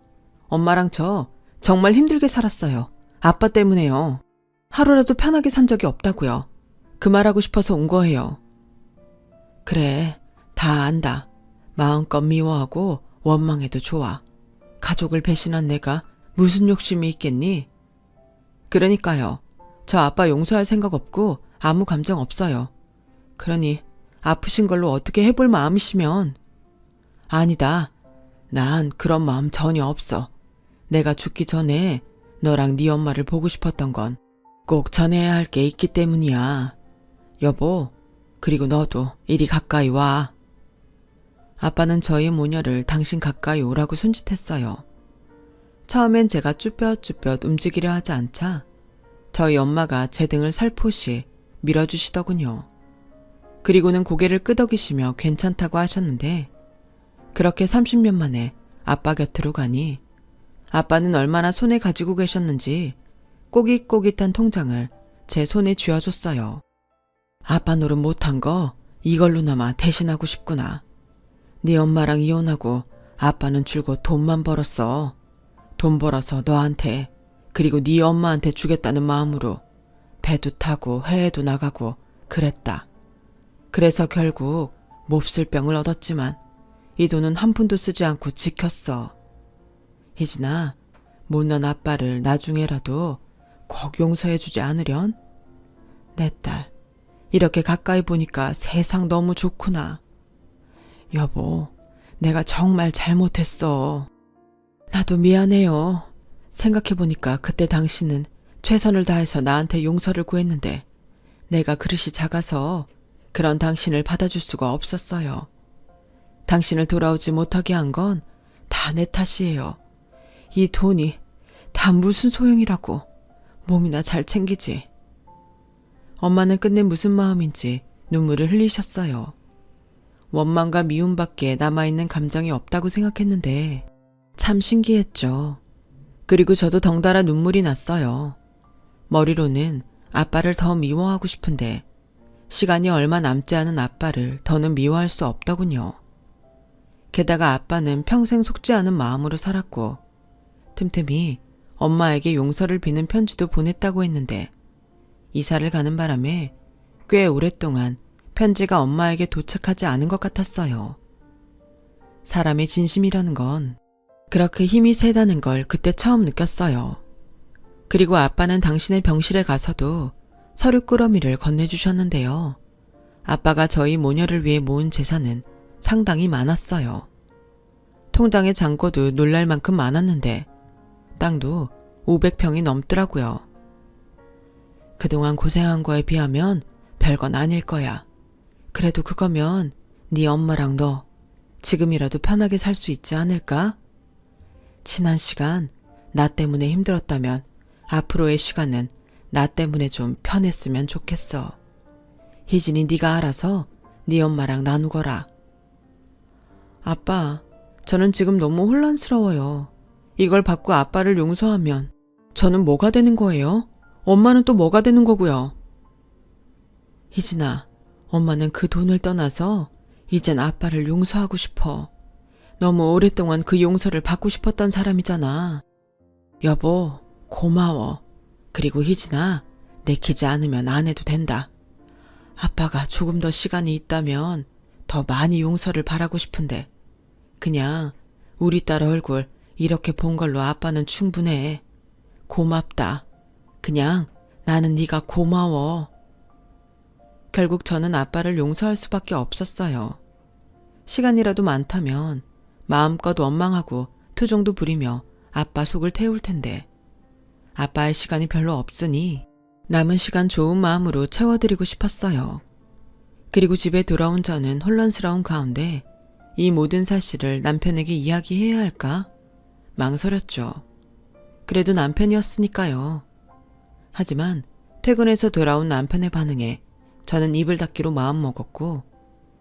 엄마랑 저 정말 힘들게 살았어요. 아빠 때문에요. 하루라도 편하게 산 적이 없다고요. 그 말하고 싶어서 온 거예요. 그래, 다 안다. 마음껏 미워하고 원망해도 좋아. 가족을 배신한 내가 무슨 욕심이 있겠니? 그러니까요. 저 아빠 용서할 생각 없고 아무 감정 없어요. 그러니 아프신 걸로 어떻게 해볼 마음이시면. 아니다. 난 그런 마음 전혀 없어. 내가 죽기 전에 너랑 네 엄마를 보고 싶었던 건 꼭 전해야 할 게 있기 때문이야. 여보, 그리고 너도 이리 가까이 와. 아빠는 저희 모녀를 당신 가까이 오라고 손짓했어요. 처음엔 제가 쭈뼛쭈뼛 움직이려 하지 않자 저희 엄마가 제 등을 살포시 밀어주시더군요. 그리고는 고개를 끄덕이시며 괜찮다고 하셨는데 그렇게 30년 만에 아빠 곁으로 가니 아빠는 얼마나 손에 가지고 계셨는지 꼬깃꼬깃한 통장을 제 손에 쥐어줬어요. 아빠 노릇 못한 거 이걸로나마 대신하고 싶구나. 네 엄마랑 이혼하고 아빠는 줄곧 돈만 벌었어. 돈 벌어서 너한테 그리고 네 엄마한테 주겠다는 마음으로 배도 타고 해외도 나가고 그랬다. 그래서 결국 몹쓸 병을 얻었지만 이 돈은 한 푼도 쓰지 않고 지켰어. 희진아, 못난 아빠를 나중에라도 꼭 용서해주지 않으련? 내 딸, 이렇게 가까이 보니까 세상 너무 좋구나. 여보, 내가 정말 잘못했어. 나도 미안해요. 생각해보니까 그때 당신은 최선을 다해서 나한테 용서를 구했는데 내가 그릇이 작아서 그런 당신을 받아줄 수가 없었어요. 당신을 돌아오지 못하게 한 건 다 내 탓이에요. 이 돈이 다 무슨 소용이라고. 몸이나 잘 챙기지. 엄마는 끝내 무슨 마음인지 눈물을 흘리셨어요. 원망과 미움밖에 남아있는 감정이 없다고 생각했는데 참 신기했죠. 그리고 저도 덩달아 눈물이 났어요. 머리로는 아빠를 더 미워하고 싶은데 시간이 얼마 남지 않은 아빠를 더는 미워할 수 없더군요. 게다가 아빠는 평생 속지 않은 마음으로 살았고 틈틈이 엄마에게 용서를 비는 편지도 보냈다고 했는데 이사를 가는 바람에 꽤 오랫동안 편지가 엄마에게 도착하지 않은 것 같았어요. 사람의 진심이라는 건 그렇게 힘이 세다는 걸 그때 처음 느꼈어요. 그리고 아빠는 당신의 병실에 가서도 서류 꾸러미를 건네주셨는데요. 아빠가 저희 모녀를 위해 모은 재산은 상당히 많았어요. 통장에 잔고도 놀랄 만큼 많았는데 땅도 500평이 넘더라고요. 그동안 고생한 거에 비하면 별건 아닐 거야. 그래도 그거면 네 엄마랑 너 지금이라도 편하게 살 수 있지 않을까? 지난 시간 나 때문에 힘들었다면 앞으로의 시간은 나 때문에 좀 편했으면 좋겠어. 희진이 네가 알아서 네 엄마랑 나누거라. 아빠, 저는 지금 너무 혼란스러워요. 이걸 받고 아빠를 용서하면 저는 뭐가 되는 거예요? 엄마는 또 뭐가 되는 거고요? 희진아, 엄마는 그 돈을 떠나서 이젠 아빠를 용서하고 싶어. 너무 오랫동안 그 용서를 받고 싶었던 사람이잖아. 여보, 고마워. 그리고 희진아, 내키지 않으면 안 해도 된다. 아빠가 조금 더 시간이 있다면 더 많이 용서를 바라고 싶은데 그냥 우리 딸 얼굴 이렇게 본 걸로 아빠는 충분해. 고맙다. 그냥 나는 네가 고마워. 결국 저는 아빠를 용서할 수밖에 없었어요. 시간이라도 많다면 마음껏 원망하고 투정도 부리며 아빠 속을 태울 텐데 아빠의 시간이 별로 없으니 남은 시간 좋은 마음으로 채워드리고 싶었어요. 그리고 집에 돌아온 저는 혼란스러운 가운데 이 모든 사실을 남편에게 이야기해야 할까? 망설였죠. 그래도 남편이었으니까요. 하지만 퇴근해서 돌아온 남편의 반응에 저는 입을 닫기로 마음먹었고,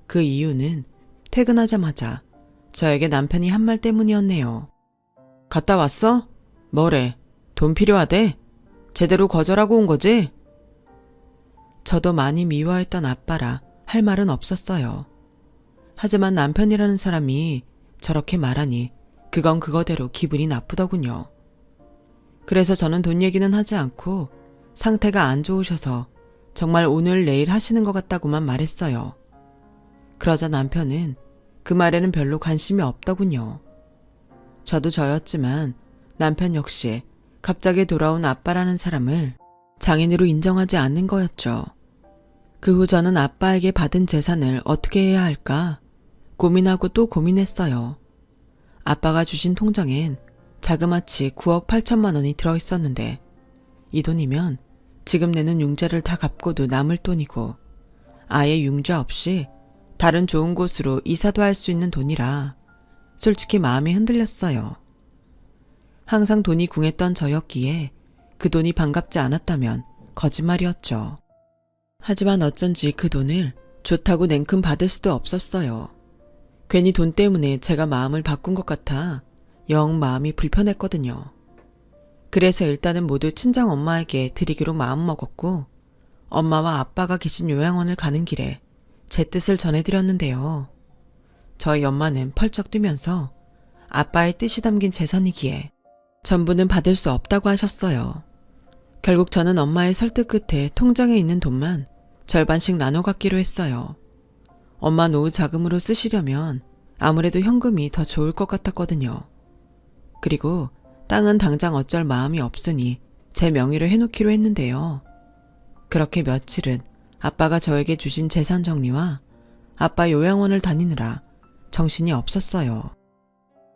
그 이유는 퇴근하자마자 저에게 남편이 한 말 때문이었네요. 갔다 왔어? 뭐래? 돈 필요하대? 제대로 거절하고 온 거지? 저도 많이 미워했던 아빠라 할 말은 없었어요. 하지만 남편이라는 사람이 저렇게 말하니 그건 그거대로 기분이 나쁘더군요. 그래서 저는 돈 얘기는 하지 않고 상태가 안 좋으셔서 정말 오늘 내일 하시는 것 같다고만 말했어요. 그러자 남편은 그 말에는 별로 관심이 없더군요. 저도 저였지만 남편 역시 갑자기 돌아온 아빠라는 사람을 장인으로 인정하지 않는 거였죠. 그 후 저는 아빠에게 받은 재산을 어떻게 해야 할까 고민하고 또 고민했어요. 아빠가 주신 통장엔 자그마치 9억 8천만 원이 들어있었는데 이 돈이면 지금 내는 융자를 다 갚고도 남을 돈이고 아예 융자 없이 다른 좋은 곳으로 이사도 할 수 있는 돈이라 솔직히 마음이 흔들렸어요. 항상 돈이 궁했던 저였기에 그 돈이 반갑지 않았다면 거짓말이었죠. 하지만 어쩐지 그 돈을 좋다고 냉큼 받을 수도 없었어요. 괜히 돈 때문에 제가 마음을 바꾼 것 같아 영 마음이 불편했거든요. 그래서 일단은 모두 친정 엄마에게 드리기로 마음먹었고 엄마와 아빠가 계신 요양원을 가는 길에 제 뜻을 전해드렸는데요. 저희 엄마는 펄쩍 뛰면서 아빠의 뜻이 담긴 재산이기에 전부는 받을 수 없다고 하셨어요. 결국 저는 엄마의 설득 끝에 통장에 있는 돈만 절반씩 나눠 갖기로 했어요. 엄마 노후 자금으로 쓰시려면 아무래도 현금이 더 좋을 것 같았거든요. 그리고 땅은 당장 어쩔 마음이 없으니 제 명의로 해놓기로 했는데요. 그렇게 며칠은 아빠가 저에게 주신 재산 정리와 아빠 요양원을 다니느라 정신이 없었어요.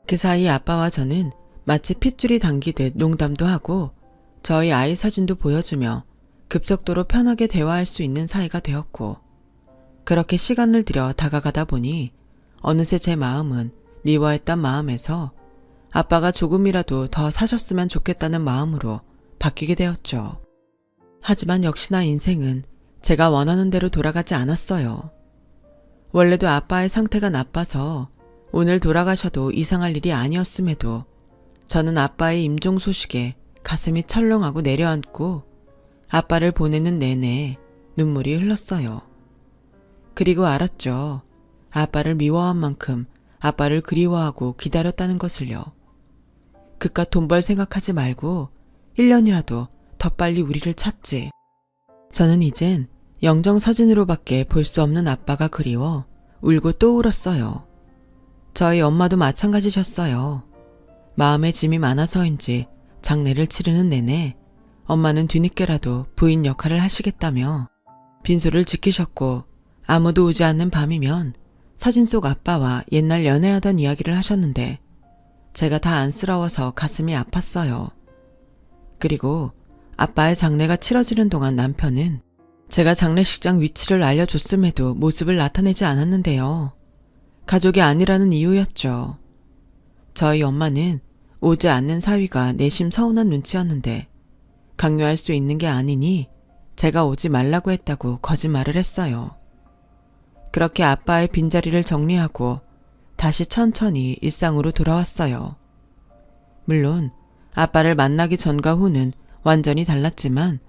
그 사이 아빠와 저는 마치 핏줄이 당기듯 농담도 하고 저희 아이 사진도 보여주며 급속도로 편하게 대화할 수 있는 사이가 되었고 그렇게 시간을 들여 다가가다 보니 어느새 제 마음은 미워했던 마음에서 아빠가 조금이라도 더 사셨으면 좋겠다는 마음으로 바뀌게 되었죠. 하지만 역시나 인생은 제가 원하는 대로 돌아가지 않았어요. 원래도 아빠의 상태가 나빠서 오늘 돌아가셔도 이상할 일이 아니었음에도 저는 아빠의 임종 소식에 가슴이 철렁하고 내려앉고 아빠를 보내는 내내 눈물이 흘렀어요. 그리고 알았죠. 아빠를 미워한 만큼 아빠를 그리워하고 기다렸다는 것을요. 그깟 돈 벌 생각하지 말고 1년이라도 더 빨리 우리를 찾지. 저는 이젠 영정사진으로밖에 볼 수 없는 아빠가 그리워 울고 또 울었어요. 저희 엄마도 마찬가지셨어요. 마음에 짐이 많아서인지 장례를 치르는 내내 엄마는 뒤늦게라도 부인 역할을 하시겠다며 빈소를 지키셨고 아무도 오지 않는 밤이면 사진 속 아빠와 옛날 연애하던 이야기를 하셨는데 제가 다 안쓰러워서 가슴이 아팠어요. 그리고 아빠의 장례가 치러지는 동안 남편은 제가 장례식장 위치를 알려줬음에도 모습을 나타내지 않았는데요. 가족이 아니라는 이유였죠. 저희 엄마는 오지 않는 사위가 내심 서운한 눈치였는데 강요할 수 있는 게 아니니 제가 오지 말라고 했다고 거짓말을 했어요. 그렇게 아빠의 빈자리를 정리하고 다시 천천히 일상으로 돌아왔어요. 물론 아빠를 만나기 전과 후는 완전히 달랐지만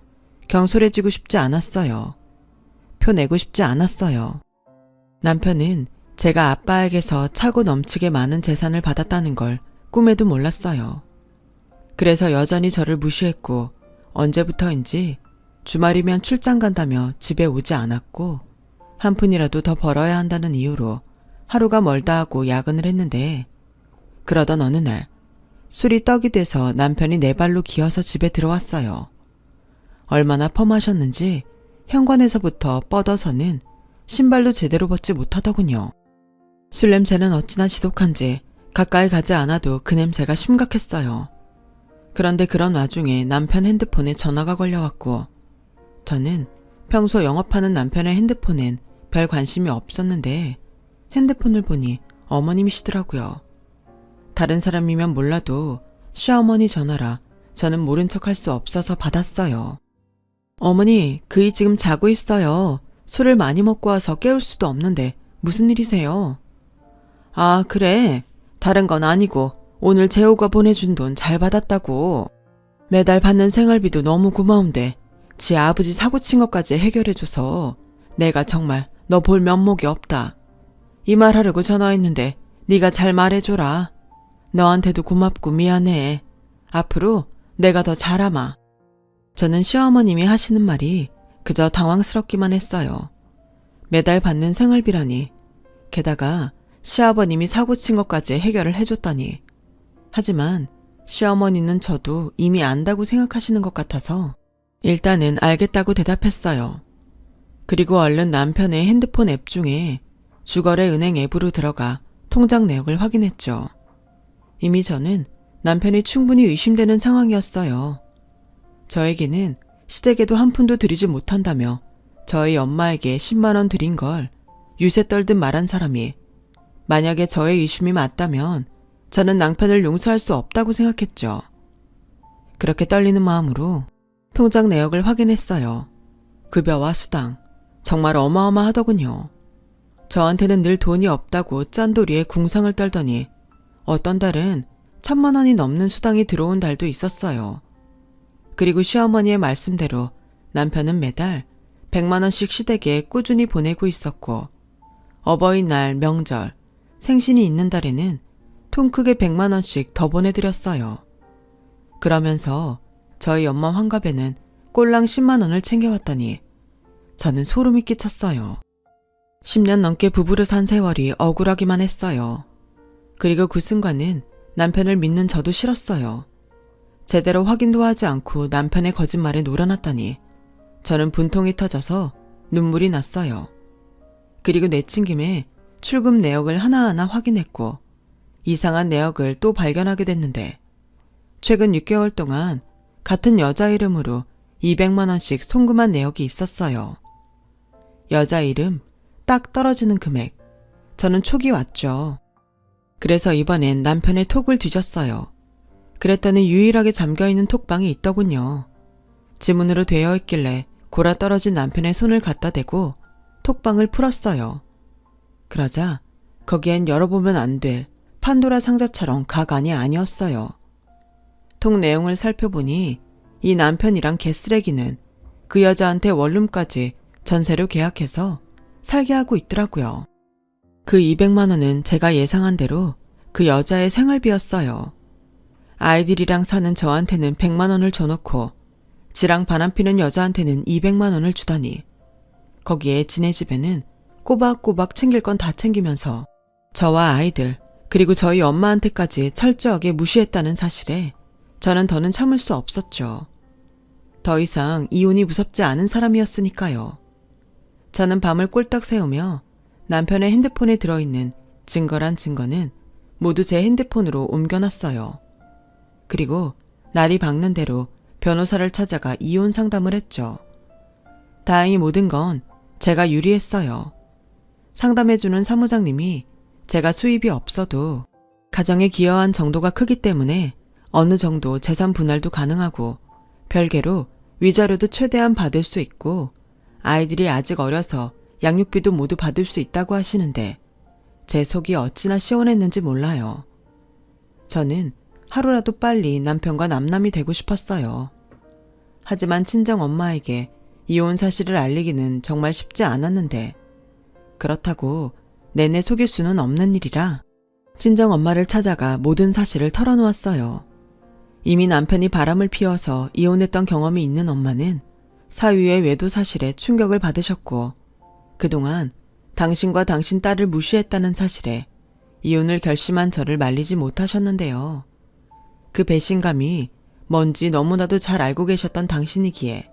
경솔해지고 싶지 않았어요. 표 내고 싶지 않았어요. 남편은 제가 아빠에게서 차고 넘치게 많은 재산을 받았다는 걸 꿈에도 몰랐어요. 그래서 여전히 저를 무시했고 언제부터인지 주말이면 출장 간다며 집에 오지 않았고 한 푼이라도 더 벌어야 한다는 이유로 하루가 멀다 하고 야근을 했는데 그러던 어느 날 술이 떡이 돼서 남편이 네 발로 기어서 집에 들어왔어요. 얼마나 펌하셨는지 현관에서부터 뻗어서는 신발도 제대로 벗지 못하더군요. 술 냄새는 어찌나 지독한지 가까이 가지 않아도 그 냄새가 심각했어요. 그런데 그런 와중에 남편 핸드폰에 전화가 걸려왔고 저는 평소 영업하는 남편의 핸드폰엔 별 관심이 없었는데 핸드폰을 보니 어머님이시더라고요. 다른 사람이면 몰라도 시어머니 전화라 저는 모른 척할 수 없어서 받았어요. 어머니, 그이 지금 자고 있어요. 술을 많이 먹고 와서 깨울 수도 없는데 무슨 일이세요? 아, 그래. 다른 건 아니고 오늘 재호가 보내준 돈 잘 받았다고. 매달 받는 생활비도 너무 고마운데 지 아버지 사고 친 것까지 해결해줘서 내가 정말 너 볼 면목이 없다. 이 말 하려고 전화했는데 네가 잘 말해줘라. 너한테도 고맙고 미안해. 앞으로 내가 더 잘하마. 저는 시어머님이 하시는 말이 그저 당황스럽기만 했어요. 매달 받는 생활비라니. 게다가 시아버님이 사고 친 것까지 해결을 해줬다니. 하지만 시어머니는 저도 이미 안다고 생각하시는 것 같아서 일단은 알겠다고 대답했어요. 그리고 얼른 남편의 핸드폰 앱 중에 주거래 은행 앱으로 들어가 통장 내역을 확인했죠. 이미 저는 남편이 충분히 의심되는 상황이었어요. 저에게는 시댁에도 한 푼도 드리지 못한다며 저희 엄마에게 10만 원 드린 걸 유세 떨듯 말한 사람이 만약에 저의 의심이 맞다면 저는 남편을 용서할 수 없다고 생각했죠. 그렇게 떨리는 마음으로 통장 내역을 확인했어요. 급여와 수당, 정말 어마어마하더군요. 저한테는 늘 돈이 없다고 짠돌이에 궁상을 떨더니 어떤 달은 1,000만 원이 넘는 수당이 들어온 달도 있었어요. 그리고 시어머니의 말씀대로 남편은 매달 100만 원씩 시댁에 꾸준히 보내고 있었고 어버이날, 명절, 생신이 있는 달에는 통 크게 100만 원씩 더 보내드렸어요. 그러면서 저희 엄마 환갑에는 꼴랑 10만 원을 챙겨왔다니 저는 소름이 끼쳤어요. 10년 넘게 부부로 산 세월이 억울하기만 했어요. 그리고 그 순간은 남편을 믿는 저도 싫었어요. 제대로 확인도 하지 않고 남편의 거짓말에 놀아났다니 저는 분통이 터져서 눈물이 났어요. 그리고 내친 김에 출금 내역을 하나하나 확인했고 이상한 내역을 또 발견하게 됐는데 최근 6개월 동안 같은 여자 이름으로 200만 원씩 송금한 내역이 있었어요. 여자 이름, 딱 떨어지는 금액. 저는 촉이 왔죠. 그래서 이번엔 남편의 톡을 뒤졌어요. 그랬더니 유일하게 잠겨있는 톡방이 있더군요. 지문으로 되어 있길래 골아 떨어진 남편의 손을 갖다 대고 톡방을 풀었어요. 그러자 거기엔 열어보면 안 될 판도라 상자처럼 가관이 아니었어요. 톡 내용을 살펴보니 이 남편이랑 개쓰레기는 그 여자한테 원룸까지 전세로 계약해서 살게 하고 있더라고요. 그 200만 원은 제가 예상한 대로 그 여자의 생활비였어요. 아이들이랑 사는 저한테는 100만 원을 줘놓고 지랑 바람 피는 여자한테는 200만 원을 주다니. 거기에 지네 집에는 꼬박꼬박 챙길 건 다 챙기면서 저와 아이들 그리고 저희 엄마한테까지 철저하게 무시했다는 사실에 저는 더는 참을 수 없었죠. 더 이상 이혼이 무섭지 않은 사람이었으니까요. 저는 밤을 꼴딱 새우며 남편의 핸드폰에 들어있는 증거란 증거는 모두 제 핸드폰으로 옮겨놨어요. 그리고 날이 밝는 대로 변호사를 찾아가 이혼 상담을 했죠. 다행히 모든 건 제가 유리했어요. 상담해주는 사무장님이 제가 수입이 없어도 가정에 기여한 정도가 크기 때문에 어느 정도 재산 분할도 가능하고 별개로 위자료도 최대한 받을 수 있고 아이들이 아직 어려서 양육비도 모두 받을 수 있다고 하시는데 제 속이 어찌나 시원했는지 몰라요. 저는 하루라도 빨리 남편과 남남이 되고 싶었어요. 하지만 친정 엄마에게 이혼 사실을 알리기는 정말 쉽지 않았는데 그렇다고 내내 속일 수는 없는 일이라 친정 엄마를 찾아가 모든 사실을 털어놓았어요. 이미 남편이 바람을 피워서 이혼했던 경험이 있는 엄마는 사위의 외도 사실에 충격을 받으셨고 그동안 당신과 당신 딸을 무시했다는 사실에 이혼을 결심한 저를 말리지 못하셨는데요. 그 배신감이 뭔지 너무나도 잘 알고 계셨던 당신이기에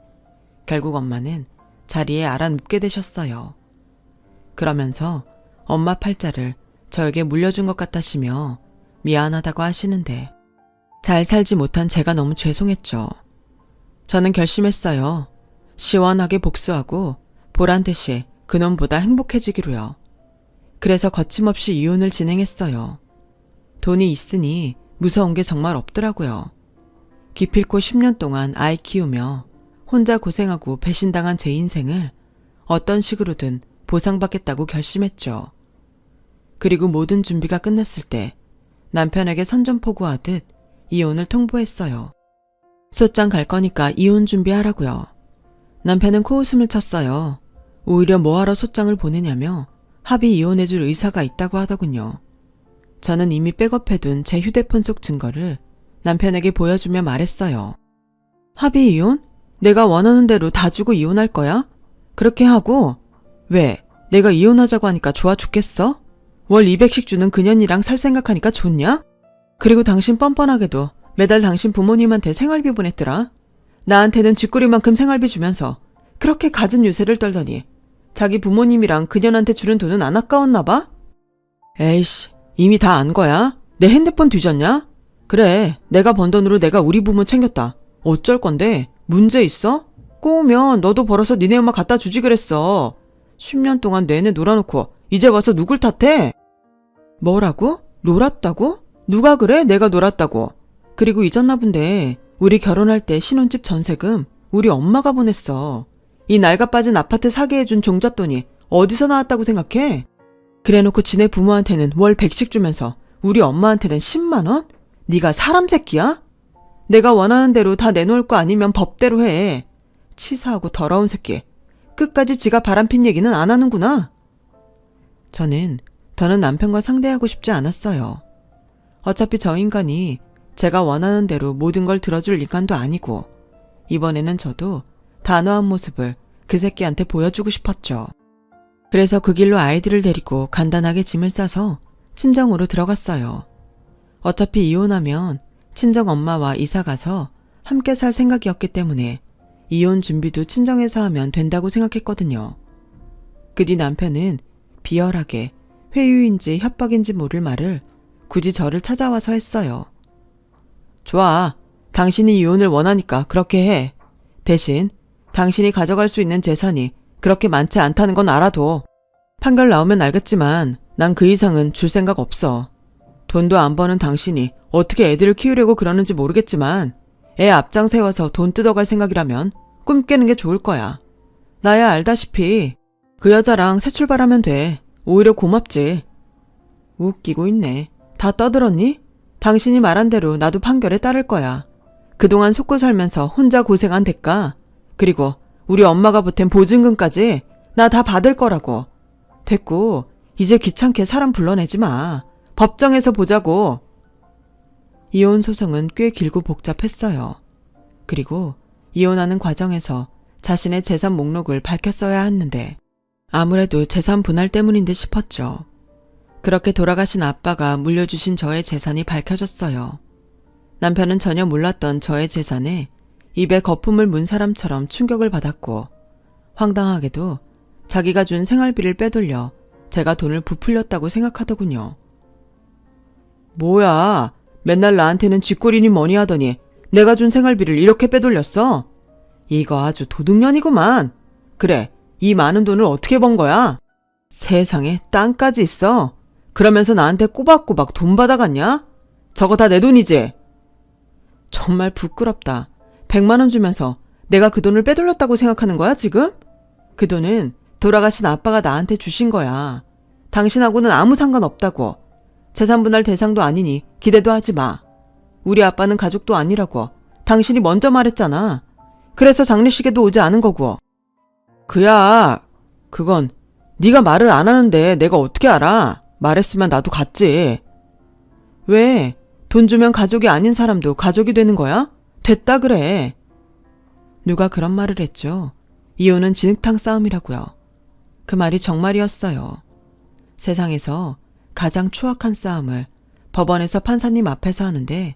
결국 엄마는 자리에 알아눕게 되셨어요. 그러면서 엄마 팔자를 저에게 물려준 것 같다시며 미안하다고 하시는데 잘 살지 못한 제가 너무 죄송했죠. 저는 결심했어요. 시원하게 복수하고 보란듯이 그놈보다 행복해지기로요. 그래서 거침없이 이혼을 진행했어요. 돈이 있으니 무서운 게 정말 없더라고요. 기필코 10년 동안 아이 키우며 혼자 고생하고 배신당한 제 인생을 어떤 식으로든 보상받겠다고 결심했죠. 그리고 모든 준비가 끝났을 때 남편에게 선전포고하듯 이혼을 통보했어요. 소장 갈 거니까 이혼 준비하라고요. 남편은 코웃음을 쳤어요. 오히려 뭐하러 소장을 보내냐며 합의 이혼해줄 의사가 있다고 하더군요. 저는 이미 백업해둔 제 휴대폰 속 증거를 남편에게 보여주며 말했어요. 합의 이혼? 내가 원하는 대로 다 주고 이혼할 거야? 그렇게 하고 왜? 내가 이혼하자고 하니까 좋아 죽겠어? 월 200씩 주는 그년이랑 살 생각하니까 좋냐? 그리고 당신 뻔뻔하게도 매달 당신 부모님한테 생활비 보냈더라. 나한테는 쥐꼬리만큼 생활비 주면서 그렇게 갖은 유세를 떨더니 자기 부모님이랑 그년한테 주는 돈은 안 아까웠나 봐? 에이씨, 이미 다 안 거야? 내 핸드폰 뒤졌냐? 그래, 내가 번 돈으로 내가 우리 부모 챙겼다. 어쩔 건데? 문제 있어? 꼬우면 너도 벌어서 니네 엄마 갖다 주지 그랬어. 10년 동안 내내 놀아놓고 이제 와서 누굴 탓해? 뭐라고? 놀았다고? 누가 그래? 내가 놀았다고. 그리고 잊었나 본데 우리 결혼할 때 신혼집 전세금 우리 엄마가 보냈어. 이 낡아빠진 아파트 사게 해준 종잣돈이 어디서 나왔다고 생각해? 그래놓고 지네 부모한테는 월 100씩 주면서 우리 엄마한테는 10만 원? 네가 사람 새끼야? 내가 원하는 대로 다 내놓을 거 아니면 법대로 해. 치사하고 더러운 새끼. 끝까지 지가 바람핀 얘기는 안 하는구나. 저는 더는 남편과 상대하고 싶지 않았어요. 어차피 저 인간이 제가 원하는 대로 모든 걸 들어줄 인간도 아니고 이번에는 저도 단호한 모습을 그 새끼한테 보여주고 싶었죠. 그래서 그 길로 아이들을 데리고 간단하게 짐을 싸서 친정으로 들어갔어요. 어차피 이혼하면 친정 엄마와 이사 가서 함께 살 생각이었기 때문에 이혼 준비도 친정에서 하면 된다고 생각했거든요. 그 뒤 남편은 비열하게 회유인지 협박인지 모를 말을 굳이 저를 찾아와서 했어요. 좋아. 당신이 이혼을 원하니까 그렇게 해. 대신 당신이 가져갈 수 있는 재산이 그렇게 많지 않다는 건 알아도. 판결 나오면 알겠지만 난 그 이상은 줄 생각 없어. 돈도 안 버는 당신이 어떻게 애들을 키우려고 그러는지 모르겠지만 애 앞장 세워서 돈 뜯어갈 생각이라면 꿈 깨는 게 좋을 거야. 나야 알다시피 그 여자랑 새 출발하면 돼. 오히려 고맙지. 웃기고 있네. 다 떠들었니? 당신이 말한 대로 나도 판결에 따를 거야. 그동안 속고 살면서 혼자 고생한 대가, 그리고 우리 엄마가 보탠 보증금까지 나 다 받을 거라고. 됐고 이제 귀찮게 사람 불러내지 마. 법정에서 보자고. 이혼 소송은 꽤 길고 복잡했어요. 그리고 이혼하는 과정에서 자신의 재산 목록을 밝혔어야 했는데 아무래도 재산 분할 때문인 듯 싶었죠. 그렇게 돌아가신 아빠가 물려주신 저의 재산이 밝혀졌어요. 남편은 전혀 몰랐던 저의 재산에 입에 거품을 문 사람처럼 충격을 받았고 황당하게도 자기가 준 생활비를 빼돌려 제가 돈을 부풀렸다고 생각하더군요. 뭐야, 맨날 나한테는 쥐꼬리니 뭐니 하더니 내가 준 생활비를 이렇게 빼돌렸어? 이거 아주 도둑년이구만. 그래, 이 많은 돈을 어떻게 번 거야? 세상에 땅까지 있어. 그러면서 나한테 꼬박꼬박 돈 받아갔냐? 저거 다 내 돈이지? 정말 부끄럽다. 100만 원 주면서 내가 그 돈을 빼돌렸다고 생각하는 거야 지금? 그 돈은 돌아가신 아빠가 나한테 주신 거야. 당신하고는 아무 상관없다고. 재산분할 대상도 아니니 기대도 하지 마. 우리 아빠는 가족도 아니라고 당신이 먼저 말했잖아. 그래서 장례식에도 오지 않은 거고. 그야, 그건 네가 말을 안 하는데 내가 어떻게 알아? 말했으면 나도 갔지. 왜? 돈 주면 가족이 아닌 사람도 가족이 되는 거야? 됐다 그래. 누가 그런 말을 했죠? 이혼은 진흙탕 싸움이라고요. 그 말이 정말이었어요. 세상에서 가장 추악한 싸움을 법원에서 판사님 앞에서 하는데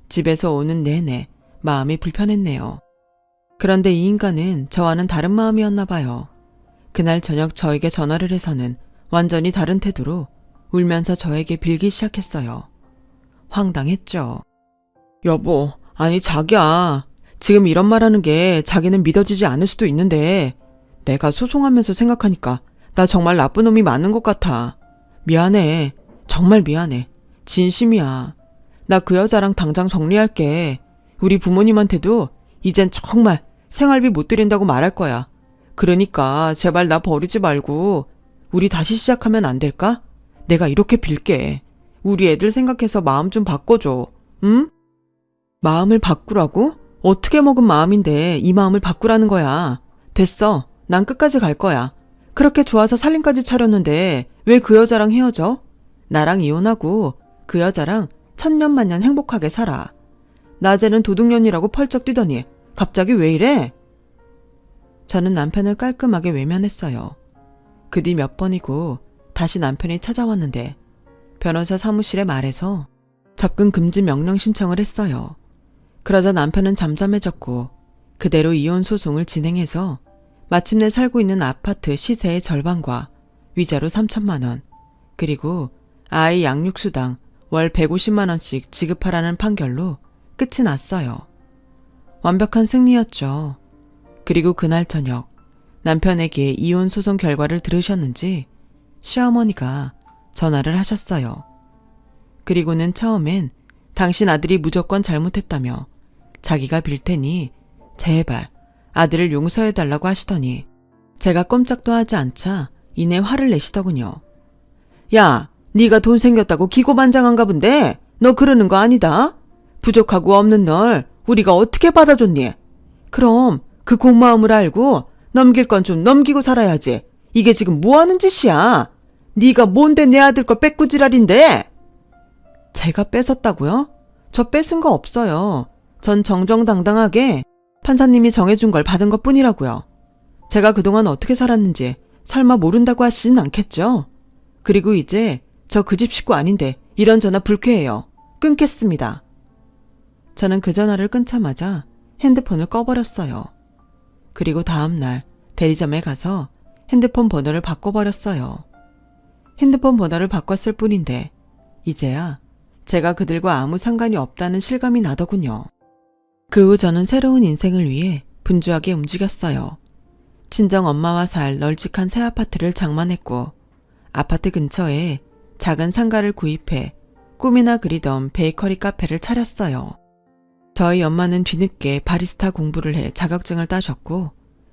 집에서 오는 내내 마음이 불편했네요. 그런데 이 인간은 저와는 다른 마음이었나 봐요. 그날 저녁 저에게 전화를 해서는 완전히 다른 태도로 울면서 저에게 빌기 시작했어요. 황당했죠. 여보, 아니 자기야. 지금 이런 말하는 게 자기는 믿어지지 않을 수도 있는데 내가 소송하면서 생각하니까 나 정말 나쁜 놈이 많은 것 같아. 미안해. 정말 미안해. 진심이야. 나 그 여자랑 당장 정리할게. 우리 부모님한테도 이젠 정말 생활비 못 드린다고 말할 거야. 그러니까 제발 나 버리지 말고 우리 다시 시작하면 안 될까? 내가 이렇게 빌게. 우리 애들 생각해서 마음 좀 바꿔줘. 응? 마음을 바꾸라고? 어떻게 먹은 마음인데 이 마음을 바꾸라는 거야. 됐어. 난 끝까지 갈 거야. 그렇게 좋아서 살림까지 차렸는데 왜 그 여자랑 헤어져? 나랑 이혼하고 그 여자랑 천년만년 행복하게 살아. 낮에는 도둑년이라고 펄쩍 뛰더니 갑자기 왜 이래? 저는 남편을 깔끔하게 외면했어요. 그 뒤 몇 번이고 다시 남편이 찾아왔는데 변호사 사무실에 말해서 접근 금지 명령 신청을 했어요. 그러자 남편은 잠잠해졌고 그대로 이혼 소송을 진행해서 마침내 살고 있는 아파트 시세의 절반과 위자료 3천만 원, 그리고 아이 양육수당 월 150만 원씩 지급하라는 판결로 끝이 났어요. 완벽한 승리였죠. 그리고 그날 저녁 남편에게 이혼 소송 결과를 들으셨는지 시어머니가 전화를 하셨어요. 그리고는 처음엔 당신 아들이 무조건 잘못했다며 자기가 빌 테니 제발 아들을 용서해달라고 하시더니 제가 꼼짝도 하지 않자 이내 화를 내시더군요. 야, 네가 돈 생겼다고 기고만장한가 본데 너 그러는 거 아니다. 부족하고 없는 널 우리가 어떻게 받아줬니? 그럼 그 고마움을 알고 넘길 건 좀 넘기고 살아야지. 이게 지금 뭐 하는 짓이야? 네가 뭔데 내 아들 걸 뺏고 지랄인데? 제가 뺏었다고요? 저 뺏은 거 없어요. 전 정정당당하게 판사님이 정해준 걸 받은 것 뿐이라고요. 제가 그동안 어떻게 살았는지 설마 모른다고 하시진 않겠죠? 그리고 이제 저 그 집 식구 아닌데 이런 전화 불쾌해요. 끊겠습니다. 저는 그 전화를 끊자마자 핸드폰을 꺼버렸어요. 그리고 다음날 대리점에 가서 핸드폰 번호를 바꿔버렸어요. 핸드폰 번호를 바꿨을 뿐인데 이제야 제가 그들과 아무 상관이 없다는 실감이 나더군요. 그 후 저는 새로운 인생을 위해 분주하게 움직였어요. 친정 엄마와 살 널찍한 새 아파트를 장만했고 아파트 근처에 작은 상가를 구입해 꿈이나 그리던 베이커리 카페를 차렸어요. 저희 엄마는 뒤늦게 바리스타 공부를 해 자격증을 따셨고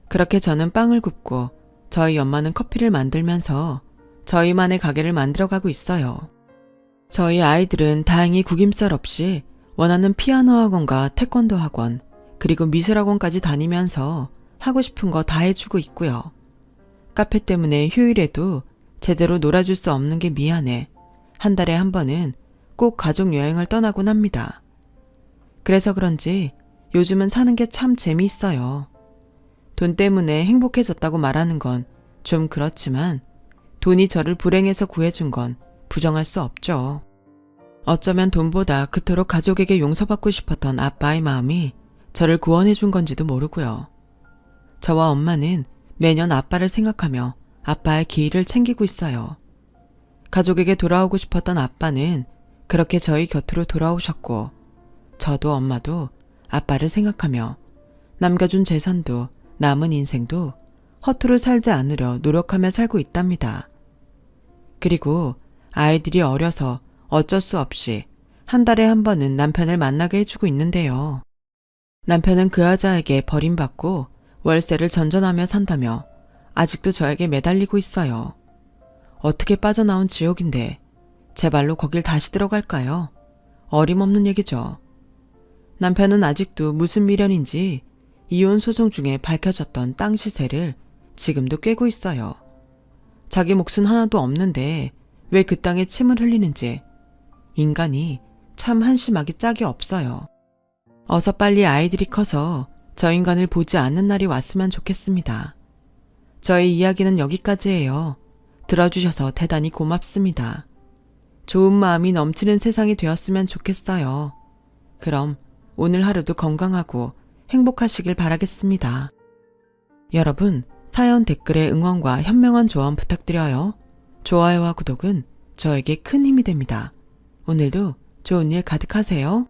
그렇게 저는 빵을 굽고 저희 엄마는 커피를 만들면서 저희만의 가게를 만들어가고 있어요. 저희 아이들은 다행히 구김살 없이 원하는 피아노 학원과 태권도 학원 그리고 미술 학원까지 다니면서 하고 싶은 거 다 해주고 있고요. 카페 때문에 휴일에도 제대로 놀아줄 수 없는 게 미안해 한 달에 한 번은 꼭 가족 여행을 떠나곤 합니다. 그래서 그런지 요즘은 사는 게 참 재미있어요. 돈 때문에 행복해졌다고 말하는 건 좀 그렇지만 돈이 저를 불행해서 구해준 건 부정할 수 없죠. 어쩌면 돈보다 그토록 가족에게 용서받고 싶었던 아빠의 마음이 저를 구원해준 건지도 모르고요. 저와 엄마는 매년 아빠를 생각하며 아빠의 기일을 챙기고 있어요. 가족에게 돌아오고 싶었던 아빠는 그렇게 저희 곁으로 돌아오셨고 저도 엄마도 아빠를 생각하며 남겨준 재산도 남은 인생도 허투루 살지 않으려 노력하며 살고 있답니다. 그리고 아이들이 어려서 어쩔 수 없이 한 달에 한 번은 남편을 만나게 해주고 있는데요. 남편은 그 여자에게 버림받고 월세를 전전하며 산다며 아직도 저에게 매달리고 있어요. 어떻게 빠져나온 지옥인데 제 발로 거길 다시 들어갈까요? 어림없는 얘기죠. 남편은 아직도 무슨 미련인지 이혼 소송 중에 밝혀졌던 땅 시세를 지금도 꿰고 있어요. 자기 몫은 하나도 없는데 왜 그 땅에 침을 흘리는지 인간이 참 한심하기 짝이 없어요. 어서 빨리 아이들이 커서 저 인간을 보지 않는 날이 왔으면 좋겠습니다. 저의 이야기는 여기까지예요. 들어주셔서 대단히 고맙습니다. 좋은 마음이 넘치는 세상이 되었으면 좋겠어요. 그럼 오늘 하루도 건강하고 행복하시길 바라겠습니다. 여러분, 사연 댓글에 응원과 현명한 조언 부탁드려요. 좋아요와 구독은 저에게 큰 힘이 됩니다. 오늘도 좋은 일 가득하세요.